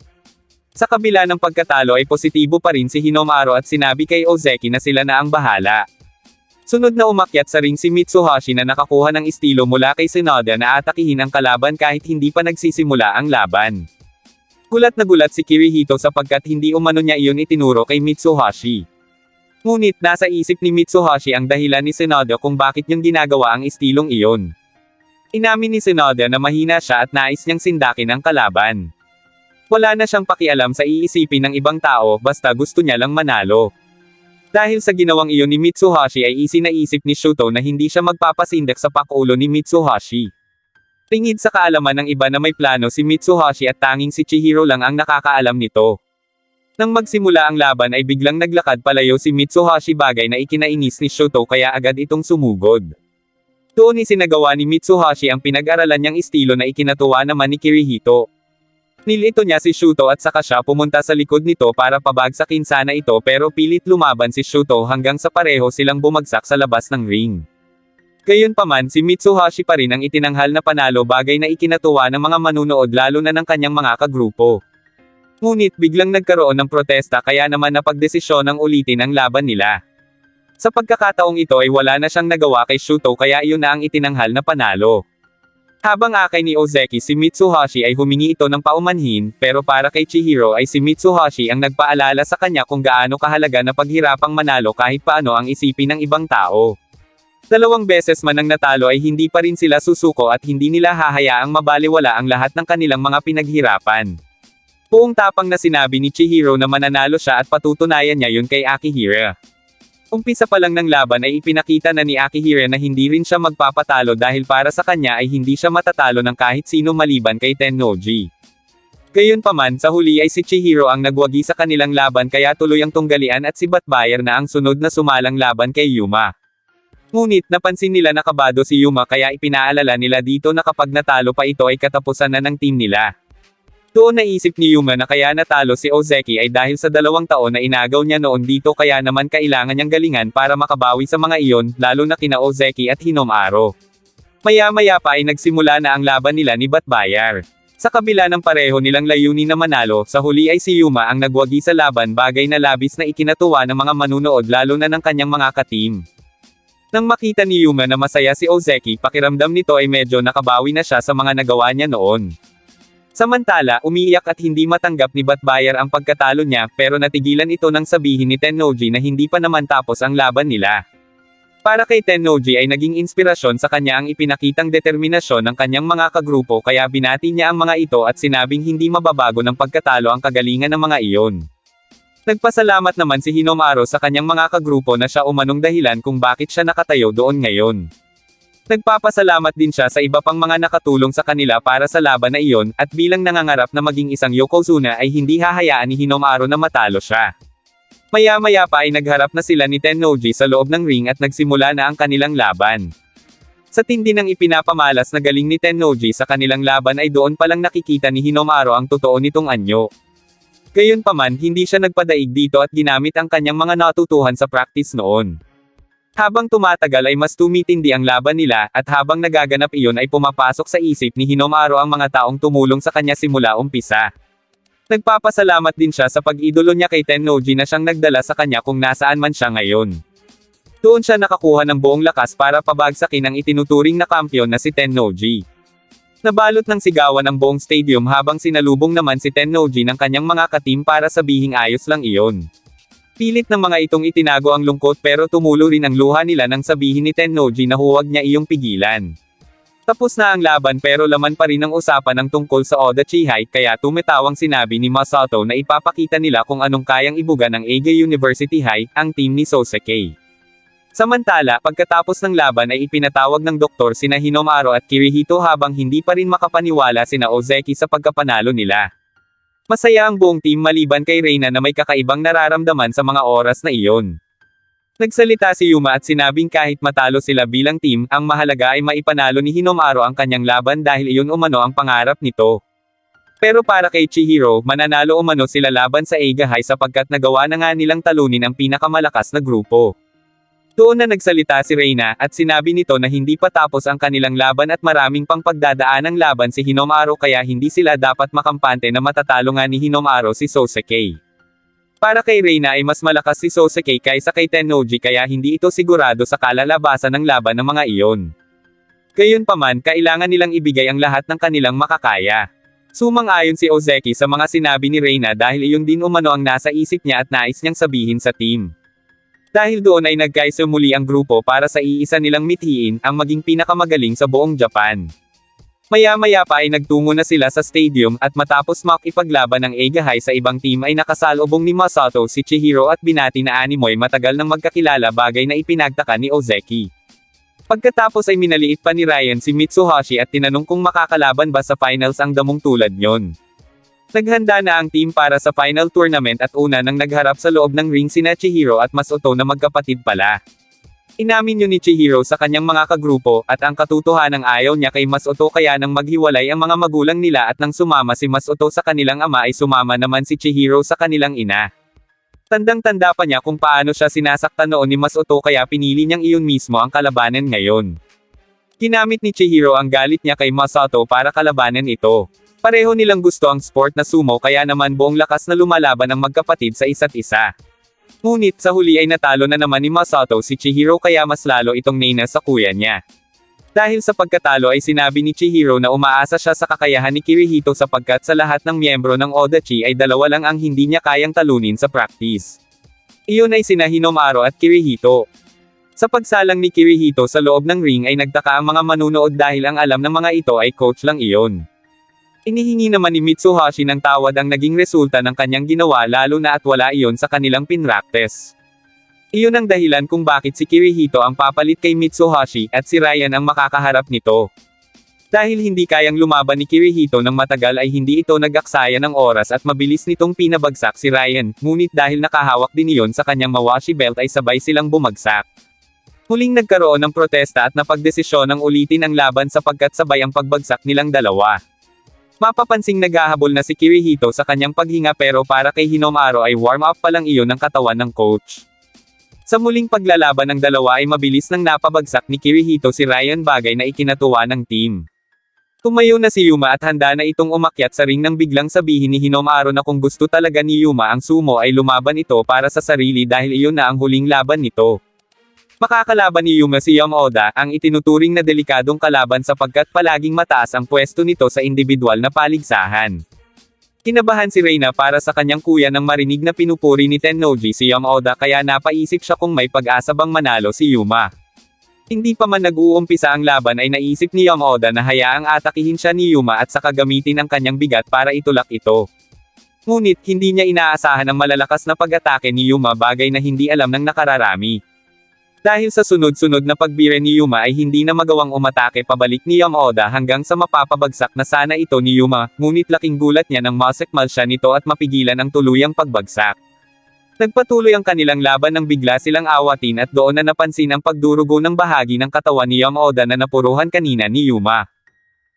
Sa kabila ng pagkatalo ay positibo pa rin si Hinome-Aro at sinabi kay Ozeki na sila na ang bahala. Sunod na umakyat sa ring si Mitsuhashi na nakakuha ng estilo mula kay Sonoda na atakihin ang kalaban kahit hindi pa nagsisimula ang laban. Gulat na gulat si Kirihito sapagkat hindi umano niya iyon itinuro kay Mitsuhashi. Ngunit nasa isip ni Mitsuhashi ang dahilan ni Sonoda kung bakit niyang ginagawa ang estilong iyon. Inamin ni Sonoda na mahina siya at nais niyang sindakin ang kalaban. Wala na siyang pakialam sa iisipin ng ibang tao basta gusto niya lang manalo. Dahil sa ginawang iyon ni Mitsuhashi ay isinaisip ni Shuto na hindi siya magpapasindak sa pakulo ni Mitsuhashi. Tingid sa kaalaman ng iba na may plano si Mitsuhashi at tanging si Chihiro lang ang nakakaalam nito. Nang magsimula ang laban ay biglang naglakad palayo si Mitsuhashi bagay na ikinainis ni Shuto kaya agad itong sumugod. Doon isinagawa ni Mitsuhashi ang pinag-aralan niyang estilo na ikinatuwa naman ni Kirihito. Nilito niya si Shuto at saka siya pumunta sa likod nito para pabagsakin sana ito pero pilit lumaban si Shuto hanggang sa pareho silang bumagsak sa labas ng ring. Gayunpaman si Mitsuhashi pa rin ang itinanghal na panalo bagay na ikinatuwa ng mga manunood lalo na ng kanyang mga kagrupo. Ngunit biglang nagkaroon ng protesta kaya naman napagdesisyon ng ulitin ang laban nila. Sa pagkakataong ito ay wala na siyang nagawa kay Shuto kaya iyon na ang itinanghal na panalo. Habang akay ni Ozeki si Mitsuhashi ay humingi ito ng paumanhin, pero para kay Chihiro ay si Mitsuhashi ang nagpaalala sa kanya kung gaano kahalaga na paghirapang manalo kahit paano ang isipin ng ibang tao. 2 beses man ang natalo ay hindi pa rin sila susuko at hindi nila hahayaang mabalewala ang lahat ng kanilang mga pinaghirapan. Buong tapang na sinabi ni Chihiro na mananalo siya at patutunayan niya yun kay Akihira. Umpisa pa lang ng laban ay ipinakita na ni Akihira na hindi rin siya magpapatalo dahil para sa kanya ay hindi siya matatalo ng kahit sino maliban kay Tennoji. Gayunpaman sa huli ay si Chihiro ang nagwagi sa kanilang laban kaya tuloy ang tunggalian at si Batbayer na ang sunod na sumalang laban kay Yuma. Ngunit napansin nila na kabado si Yuma kaya ipinaalala nila dito na kapag natalo pa ito ay katapusan na ng team nila. Doon naisip ni Yuma na kaya natalo si Ozeki ay dahil sa 2 taon na inagaw niya noon dito kaya naman kailangan niyang galingan para makabawi sa mga iyon, lalo na kina Ozeki at Hinomaro. Maya-maya pa ay nagsimula na ang laban nila ni Batbayer. Sa kabila ng pareho nilang layunin na manalo, sa huli ay si Yuma ang nagwagi sa laban bagay na labis na ikinatuwa ng mga manunood lalo na ng kanyang mga kateam. Nang makita ni Yuma na masaya si Ozeki, pakiramdam nito ay medyo nakabawi na siya sa mga nagawa niya noon. Samantala, umiiyak at hindi matanggap ni Batbayer ang pagkatalo niya, pero natigilan ito nang sabihin ni Tennoji na hindi pa naman tapos ang laban nila. Para kay Tennoji ay naging inspirasyon sa kanya ang ipinakitang determinasyon ng kanyang mga kagrupo kaya binati niya ang mga ito at sinabing hindi mababago ng pagkatalo ang kagalingan ng mga iyon. Nagpasalamat naman si Hinomaro sa kanyang mga kagrupo na siya umanong dahilan kung bakit siya nakatayo doon ngayon. Nagpapasalamat din siya sa iba pang mga nakatulong sa kanila para sa laban na iyon, at bilang nangangarap na maging isang Yokozuna ay hindi hahayaan ni Hinomaro na matalo siya. Maya-maya pa ay nagharap na sila ni Tennoji sa loob ng ring at nagsimula na ang kanilang laban. Sa tindi ng ipinapamalas na galing ni Tennoji sa kanilang laban ay doon palang nakikita ni Hinomaro ang totoo nitong anyo. Gayunpaman, hindi siya nagpadaig dito at ginamit ang kanyang mga natutuhan sa practice noon. Habang tumatagal ay mas tumitindi ang laban nila, at habang nagaganap iyon ay pumapasok sa isip ni Hinomaro ang mga taong tumulong sa kanya simula umpisa. Nagpapasalamat din siya sa pag-idolo niya kay Tennoji na siyang nagdala sa kanya kung nasaan man siya ngayon. Doon siya nakakuha ng buong lakas para pabagsakin ang itinuturing na kampiyon na si Tennoji. Nabalot ng sigawan ang buong stadium habang sinalubong naman si Tennoji ng kanyang mga katim para sabihing ayos lang iyon. Pilit ng mga itong itinago ang lungkot pero tumulo rin ang luha nila nang sabihin ni Tennoji na huwag niya iyong pigilan. Tapos na ang laban pero laman pa rin ang usapan ng tungkol sa Oda Chihai kaya tumitawang sinabi ni Masato na ipapakita nila kung anong kayang ibuga ng Eiga University High, ang team ni Soseki. Samantala, pagkatapos ng laban ay ipinatawag ng doktor sina Hinomaro at Kirihito habang hindi pa rin makapaniwala sina Ozeki sa pagkapanalo nila. Masaya ang buong team maliban kay Reina na may kakaibang nararamdaman sa mga oras na iyon. Nagsalita si Yuma at sinabing kahit matalo sila bilang team, ang mahalaga ay maipanalo ni Hinomaro ang kanyang laban dahil iyon umano ang pangarap nito. Pero para kay Chihiro, mananalo umano sila laban sa Eiga High sapagkat nagawa na nga nilang talunin ang pinakamalakas na grupo. Doon na nagsalita si Reina, at sinabi nito na hindi pa tapos ang kanilang laban at maraming pang pagdadaanang laban si Hinomaro kaya hindi sila dapat makampante na matatalo nga ni Hinomaro si Soseki. Para kay Reina ay mas malakas si Soseki kaysa kay Tennoji kaya hindi ito sigurado sa kalalabasan ng laban ng mga iyon. Gayunpaman, kailangan nilang ibigay ang lahat ng kanilang makakaya. Sumang-ayon si Ozeki sa mga sinabi ni Reina dahil iyon din umano ang nasa isip niya at nais niyang sabihin sa team. Dahil doon ay nagkaisa muli ang grupo para sa iisa nilang mithiin, ang maging pinakamagaling sa buong Japan. Maya-maya pa ay nagtungo na sila sa stadium at matapos makipaglaban ng Eiga High sa ibang team ay nakasalubong ni Masato si Chihiro at binati na animoy matagal nang magkakilala bagay na ipinagtaka ni Ozeki. Pagkatapos ay minaliit pa ni Ryan si Mitsuhashi at tinanong kung makakalaban ba sa finals ang damong tulad nyon. Naghanda na ang team para sa final tournament at una nang nagharap sa loob ng ring sina Chihiro at Masato na magkapatid pala. Inamin yun ni Chihiro sa kanyang mga kagrupo, at ang katotohanang ayaw niya kay Masato kaya nang maghiwalay ang mga magulang nila at nang sumama si Masato sa kanilang ama ay sumama naman si Chihiro sa kanilang ina. Tandang-tanda pa niya kung paano siya sinasaktan noon ni Masato kaya pinili niyang iyon mismo ang kalabanan ngayon. Ginamit ni Chihiro ang galit niya kay Masato para kalabanan ito. Pareho nilang gusto ang sport na sumo kaya naman buong lakas na lumalaban ang magkapatid sa isa't isa. Ngunit sa huli ay natalo na naman ni Masato si Chihiro kaya mas lalo itong nena sa kuya niya. Dahil sa pagkatalo ay sinabi ni Chihiro na umaasa siya sa kakayahan ni Kirihito sapagkat sa lahat ng miyembro ng Odachi ay dalawa lang ang hindi niya kayang talunin sa practice. Iyon ay sina Hinomaru at Kirihito. Sa pagsalang ni Kirihito sa loob ng ring ay nagtaka ang mga manunood dahil ang alam ng mga ito ay coach lang iyon. Inihingi naman ni Mitsuhashi ng tawad ang naging resulta ng kanyang ginawa lalo na at wala iyon sa kanilang pinraktes. Iyon ang dahilan kung bakit si Kirihito ang papalit kay Mitsuhashi at si Ryan ang makakaharap nito. Dahil hindi kayang lumaban ni Kirihito ng matagal ay hindi ito nag-aksaya ng oras at mabilis nitong pinabagsak si Ryan, ngunit dahil nakahawak din iyon sa kanyang mawashi belt ay sabay silang bumagsak. Huling nagkaroon ng protesta at napagdesisyon ng ulitin ang laban sapagkat sabay ang pagbagsak nilang dalawa. Mapapansing naghahabol na si Kirihito sa kanyang paghinga pero para kay Hinomaru ay warm-up pa lang iyon ng katawan ng coach. Sa muling paglalaban ng dalawa ay mabilis nang napabagsak ni Kirihito si Ryan bagay na ikinatuwa ng team. Tumayo na si Yuma at handa na itong umakyat sa ring nang biglang sabihin ni Hinomaru na kung gusto talaga ni Yuma ang sumo ay lumaban ito para sa sarili dahil iyon na ang huling laban nito. Makakalaban ni Yuma si Yama-Oda, ang itinuturing na delikadong kalaban sapagkat palaging mataas ang pwesto nito sa individual na paligsahan. Kinabahan si Reina para sa kanyang kuya nang marinig na pinupuri ni Tennoji si Yama-Oda kaya napaisip siya kung may pag-asa bang manalo si Yuma. Hindi pa man nag-uumpisa ang laban ay naisip ni Yama-Oda na hayaang atakihin siya ni Yuma at saka gamitin ang kanyang bigat para itulak ito. Ngunit hindi niya inaasahan ang malalakas na pag-atake ni Yuma bagay na hindi alam ng nakararami. Dahil sa sunod-sunod na pagbire ni Yuma ay hindi na magawang umatake pabalik ni Yama-Oda hanggang sa mapapabagsak na sana ito ni Yuma, ngunit laking gulat niya nang masekmal siya nito at mapigilan ang tuluyang pagbagsak. Nagpatuloy ang kanilang laban nang bigla silang awatin at doon na napansin ang pagdurugo ng bahagi ng katawan ni Yama-Oda na napuruhan kanina ni Yuma.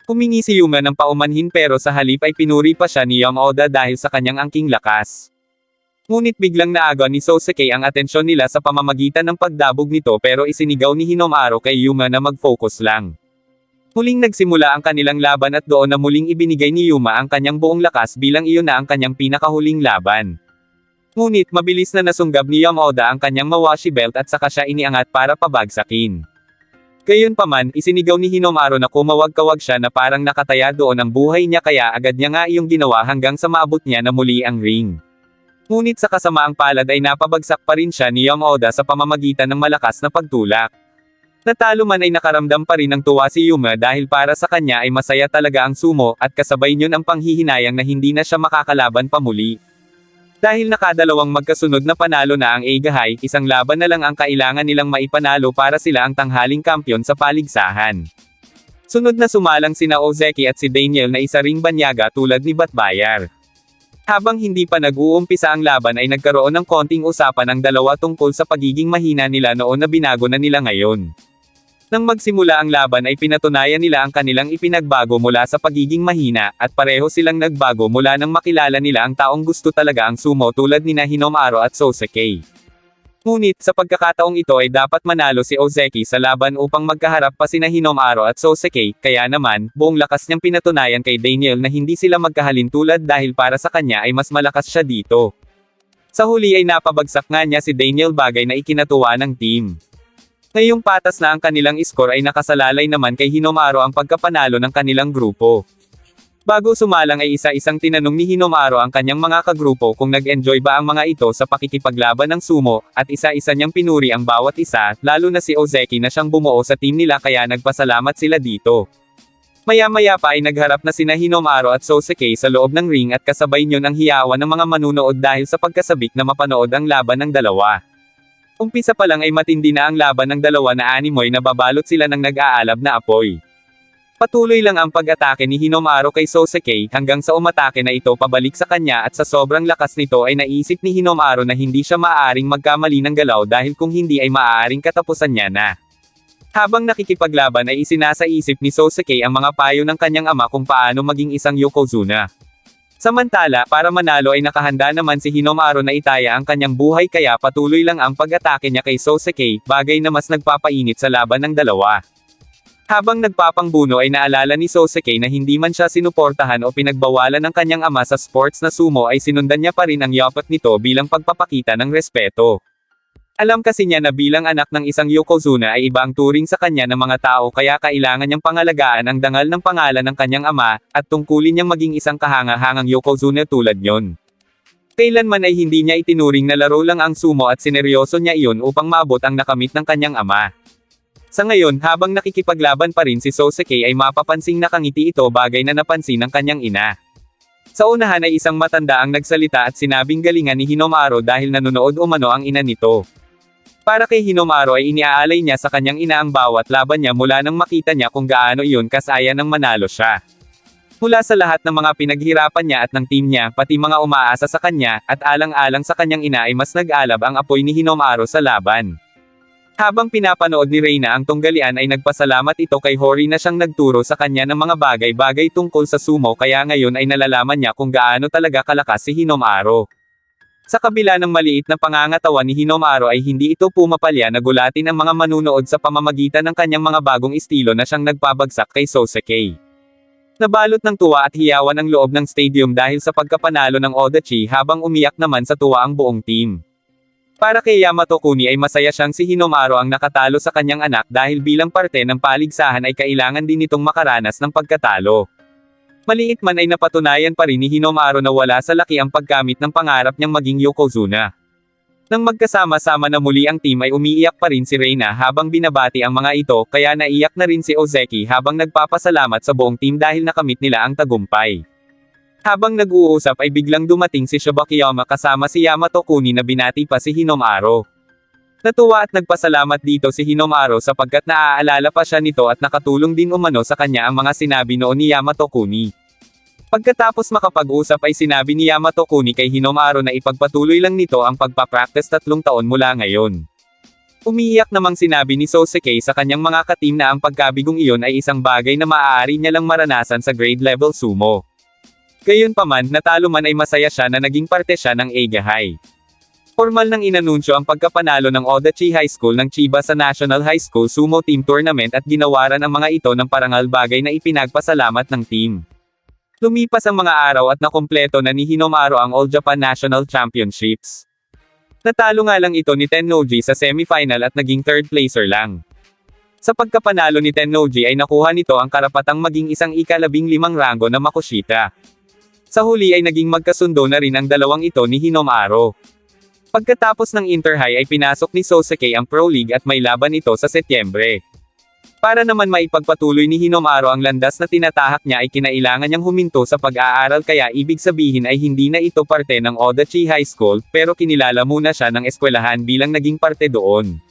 Humingi si Yuma ng paumanhin pero sa halip ay pinuri pa siya ni Yama-Oda dahil sa kanyang angking lakas. Ngunit biglang naaga ni Sosuke ang atensyon nila sa pamamagitan ng pagdabog nito pero isinigaw ni Hinomaru kay Yuma na mag-focus lang. Muling nagsimula ang kanilang laban at doon na muling ibinigay ni Yuma ang kanyang buong lakas bilang iyon na ang kanyang pinakahuling laban. Ngunit mabilis na nasunggab ni Yama-Oda ang kanyang mawashi belt at saka siya iniangat para pabagsakin. Gayunpaman, isinigaw ni Hinomaru na kumawag-kawag siya na parang nakataya doon ang buhay niya kaya agad niya nga iyong ginawa hanggang sa maabot niya na muli ang ring. Ngunit sa kasamaang palad ay napabagsak pa rin siya ni Yama-Oda sa pamamagitan ng malakas na pagtulak. Natalo man ay nakaramdam pa rin ng tuwa si Yuma dahil para sa kanya ay masaya talaga ang sumo at kasabay niyon ang panghihinayang na hindi na siya makakalaban pa muli. Dahil nakadalawang magkasunod na panalo na ang Eiga High, isang laban na lang ang kailangan nilang maipanalo para sila ang tanghaling kampyon sa paligsahan. Sunod na sumalang sina Ozeki at si Daniel na isa ring banyaga tulad ni Batbayar. Habang hindi pa nag-uumpisa ang laban ay nagkaroon ng konting usapan ang dalawa tungkol sa pagiging mahina nila noon na binago na nila ngayon. Nang magsimula ang laban ay pinatunayan nila ang kanilang ipinagbago mula sa pagiging mahina, at pareho silang nagbago mula nang makilala nila ang taong gusto talaga ang sumo tulad nina Hinomaru at Sosuke. Ngunit, sa pagkakataong ito ay dapat manalo si Ozeki sa laban upang magkaharap pa sina Hinomaru at Sosuke, kaya naman, buong lakas niyang pinatunayan kay Daniel na hindi sila magkahalintulad dahil para sa kanya ay mas malakas siya dito. Sa huli ay napabagsak nga niya si Daniel bagay na ikinatuwa ng team. Ngayong patas na ang kanilang score ay nakasalalay naman kay Hinomaru ang pagkapanalo ng kanilang grupo. Bago sumalang ay isa-isang tinanong ni Hinomaru ang kanyang mga kagrupo kung nag-enjoy ba ang mga ito sa pakikipaglaban ng sumo, at isa-isa niyang pinuri ang bawat isa, lalo na si Ozeki na siyang bumuo sa team nila kaya nagpasalamat sila dito. Maya-maya pa ay nagharap na sina Hinomaru at Sosuke sa loob ng ring at kasabay niyon ang hiyawan ng mga manunood dahil sa pagkasabik na mapanood ang laban ng dalawa. Umpisa pa lang ay matindi na ang laban ng dalawa na animoy na babalot sila ng nag-aalab na apoy. Patuloy lang ang pag-atake ni Hinomaru kay Sosuke hanggang sa umatake na ito pabalik sa kanya at sa sobrang lakas nito ay naisip ni Hinomaru na hindi siya maaaring magkamali ng galaw dahil kung hindi ay maaaring katapusan niya na. Habang nakikipaglaban ay isinasaisip ni Sosuke ang mga payo ng kanyang ama kung paano maging isang Yokozuna. Samantala, para manalo ay nakahanda naman si Hinomaru na itaya ang kanyang buhay kaya patuloy lang ang pag-atake niya kay Sosuke, bagay na mas nagpapainit sa laban ng dalawa. Habang nagpapangbuno ay naalala ni Sosuke na hindi man siya sinuportahan o pinagbawalan ng kanyang ama sa sports na sumo ay sinundan niya pa rin ang yapat nito bilang pagpapakita ng respeto. Alam kasi niya na bilang anak ng isang Yokozuna ay iba ang turing sa kanya ng mga tao kaya kailangan niyang pangalagaan ang dangal ng pangalan ng kanyang ama, at tungkulin niyang maging isang kahanga-hangang Yokozuna tulad niyon. Kailanman ay hindi niya itinuring na laro lang ang sumo at sineryoso niya iyon upang maabot ang nakamit ng kanyang ama. Sa ngayon, habang nakikipaglaban pa rin si Sosuke ay mapapansing nakangiti ito bagay na napansin ng kanyang ina. Sa unahan ay isang matanda ang nagsalita at sinabing galingan ni Hinomaro dahil nanonood umano ang ina nito. Para kay Hinomaro ay iniaalay niya sa kanyang ina ang bawat laban niya mula nang makita niya kung gaano iyon kasaya nang manalo siya. Mula sa lahat ng mga pinaghirapan niya at ng team niya, pati mga umaasa sa kanya, at alang-alang sa kanyang ina ay mas nag-alab ang apoy ni Hinomaro sa laban. Habang pinapanood ni Reina ang tunggalian ay nagpasalamat ito kay Hori na siyang nagturo sa kanya ng mga bagay-bagay tungkol sa sumo kaya ngayon ay nalalaman niya kung gaano talaga kalakas si Hinomaro. Sa kabila ng maliit na pangangatawan ni Hinomaro ay hindi ito pumapalya na gulatin ang mga manunood sa pamamagitan ng kanyang mga bagong estilo na siyang nagpabagsak kay Sosuke. Nabalot ng tuwa at hiyawan ang loob ng stadium dahil sa pagkapanalo ng Odachi habang umiyak naman sa tuwa ang buong team. Para kay Yamato Kuni ay masaya siyang si Hinomaro ang nakatalo sa kanyang anak dahil bilang parte ng paligsahan ay kailangan din itong makaranas ng pagkatalo. Maliit man ay napatunayan pa rin ni Hinomaro na wala sa laki ang pagkamit ng pangarap niyang maging Yokozuna. Nang magkasama-sama na muli ang team ay umiiyak pa rin si Reina habang binabati ang mga ito kaya naiyak na rin si Ozeki habang nagpapasalamat sa buong team dahil nakamit nila ang tagumpay. Habang nag-uusap ay biglang dumating si Shibakiyama kasama si Yamato Kuni na binati pa si Hinomaro. Natuwa at nagpasalamat dito si Hinomaro sapagkat naaalala pa siya nito at nakatulong din umano sa kanya ang mga sinabi noon ni Yamato Kuni. Pagkatapos makapag-usap ay sinabi ni Yamato Kuni kay Hinomaro na ipagpatuloy lang nito ang pagpapractice 3 taon mula ngayon. Umiiyak namang sinabi ni Sosuke sa kanyang mga katim na ang pagkabigong iyon ay isang bagay na maaari niya lang maranasan sa grade level sumo. Gayunpaman, natalo man ay masaya siya na naging parte siya ng Eiga High. Formal nang inanunsyo ang pagkapanalo ng Odachi High School ng Chiba sa National High School Sumo Team Tournament at ginawaran ang mga ito ng parangal bagay na ipinagpasalamat ng team. Lumipas ang mga araw at nakumpleto na ni Hinomaro ang All Japan National Championships. Natalo nga lang ito ni Tennoji sa semifinal at naging third placer lang. Sa pagkapanalo ni Tennoji ay nakuha nito ang karapatang maging isang ika-15 ranggo na Makushita. Sa huli ay naging magkasundo na rin ang dalawang ito ni Hinomaro. Pagkatapos ng Inter-High ay pinasok ni Sosuke ang Pro League at may laban ito sa Setyembre. Para naman maipagpatuloy ni Hinomaro ang landas na tinatahak niya ay kinailangan niyang huminto sa pag-aaral kaya ibig sabihin ay hindi na ito parte ng Odachi High School, pero kinilala muna siya ng eskwelahan bilang naging parte doon.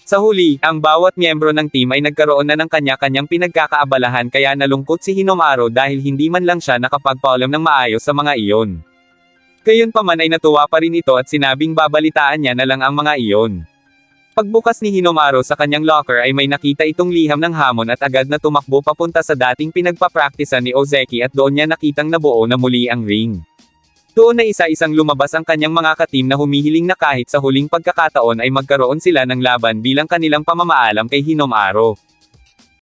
Sa huli, ang bawat miyembro ng team ay nagkaroon na ng kanya-kanyang pinagkakaabalahan kaya nalungkot si Hinomaro dahil hindi man lang siya nakapagpaalam ng maayos sa mga iyon. Gayunpaman ay natuwa pa rin ito at sinabing babalitaan niya na lang ang mga iyon. Pagbukas ni Hinomaro sa kanyang locker ay may nakita itong liham ng hamon at agad na tumakbo papunta sa dating pinagpapraktisan ni Ozeki at doon niya nakitang nabuo na muli ang ring. Doon na isa-isang lumabas ang kanyang mga katim na humihiling na kahit sa huling pagkakataon ay magkaroon sila ng laban bilang kanilang pamamaalam kay Hinomaro.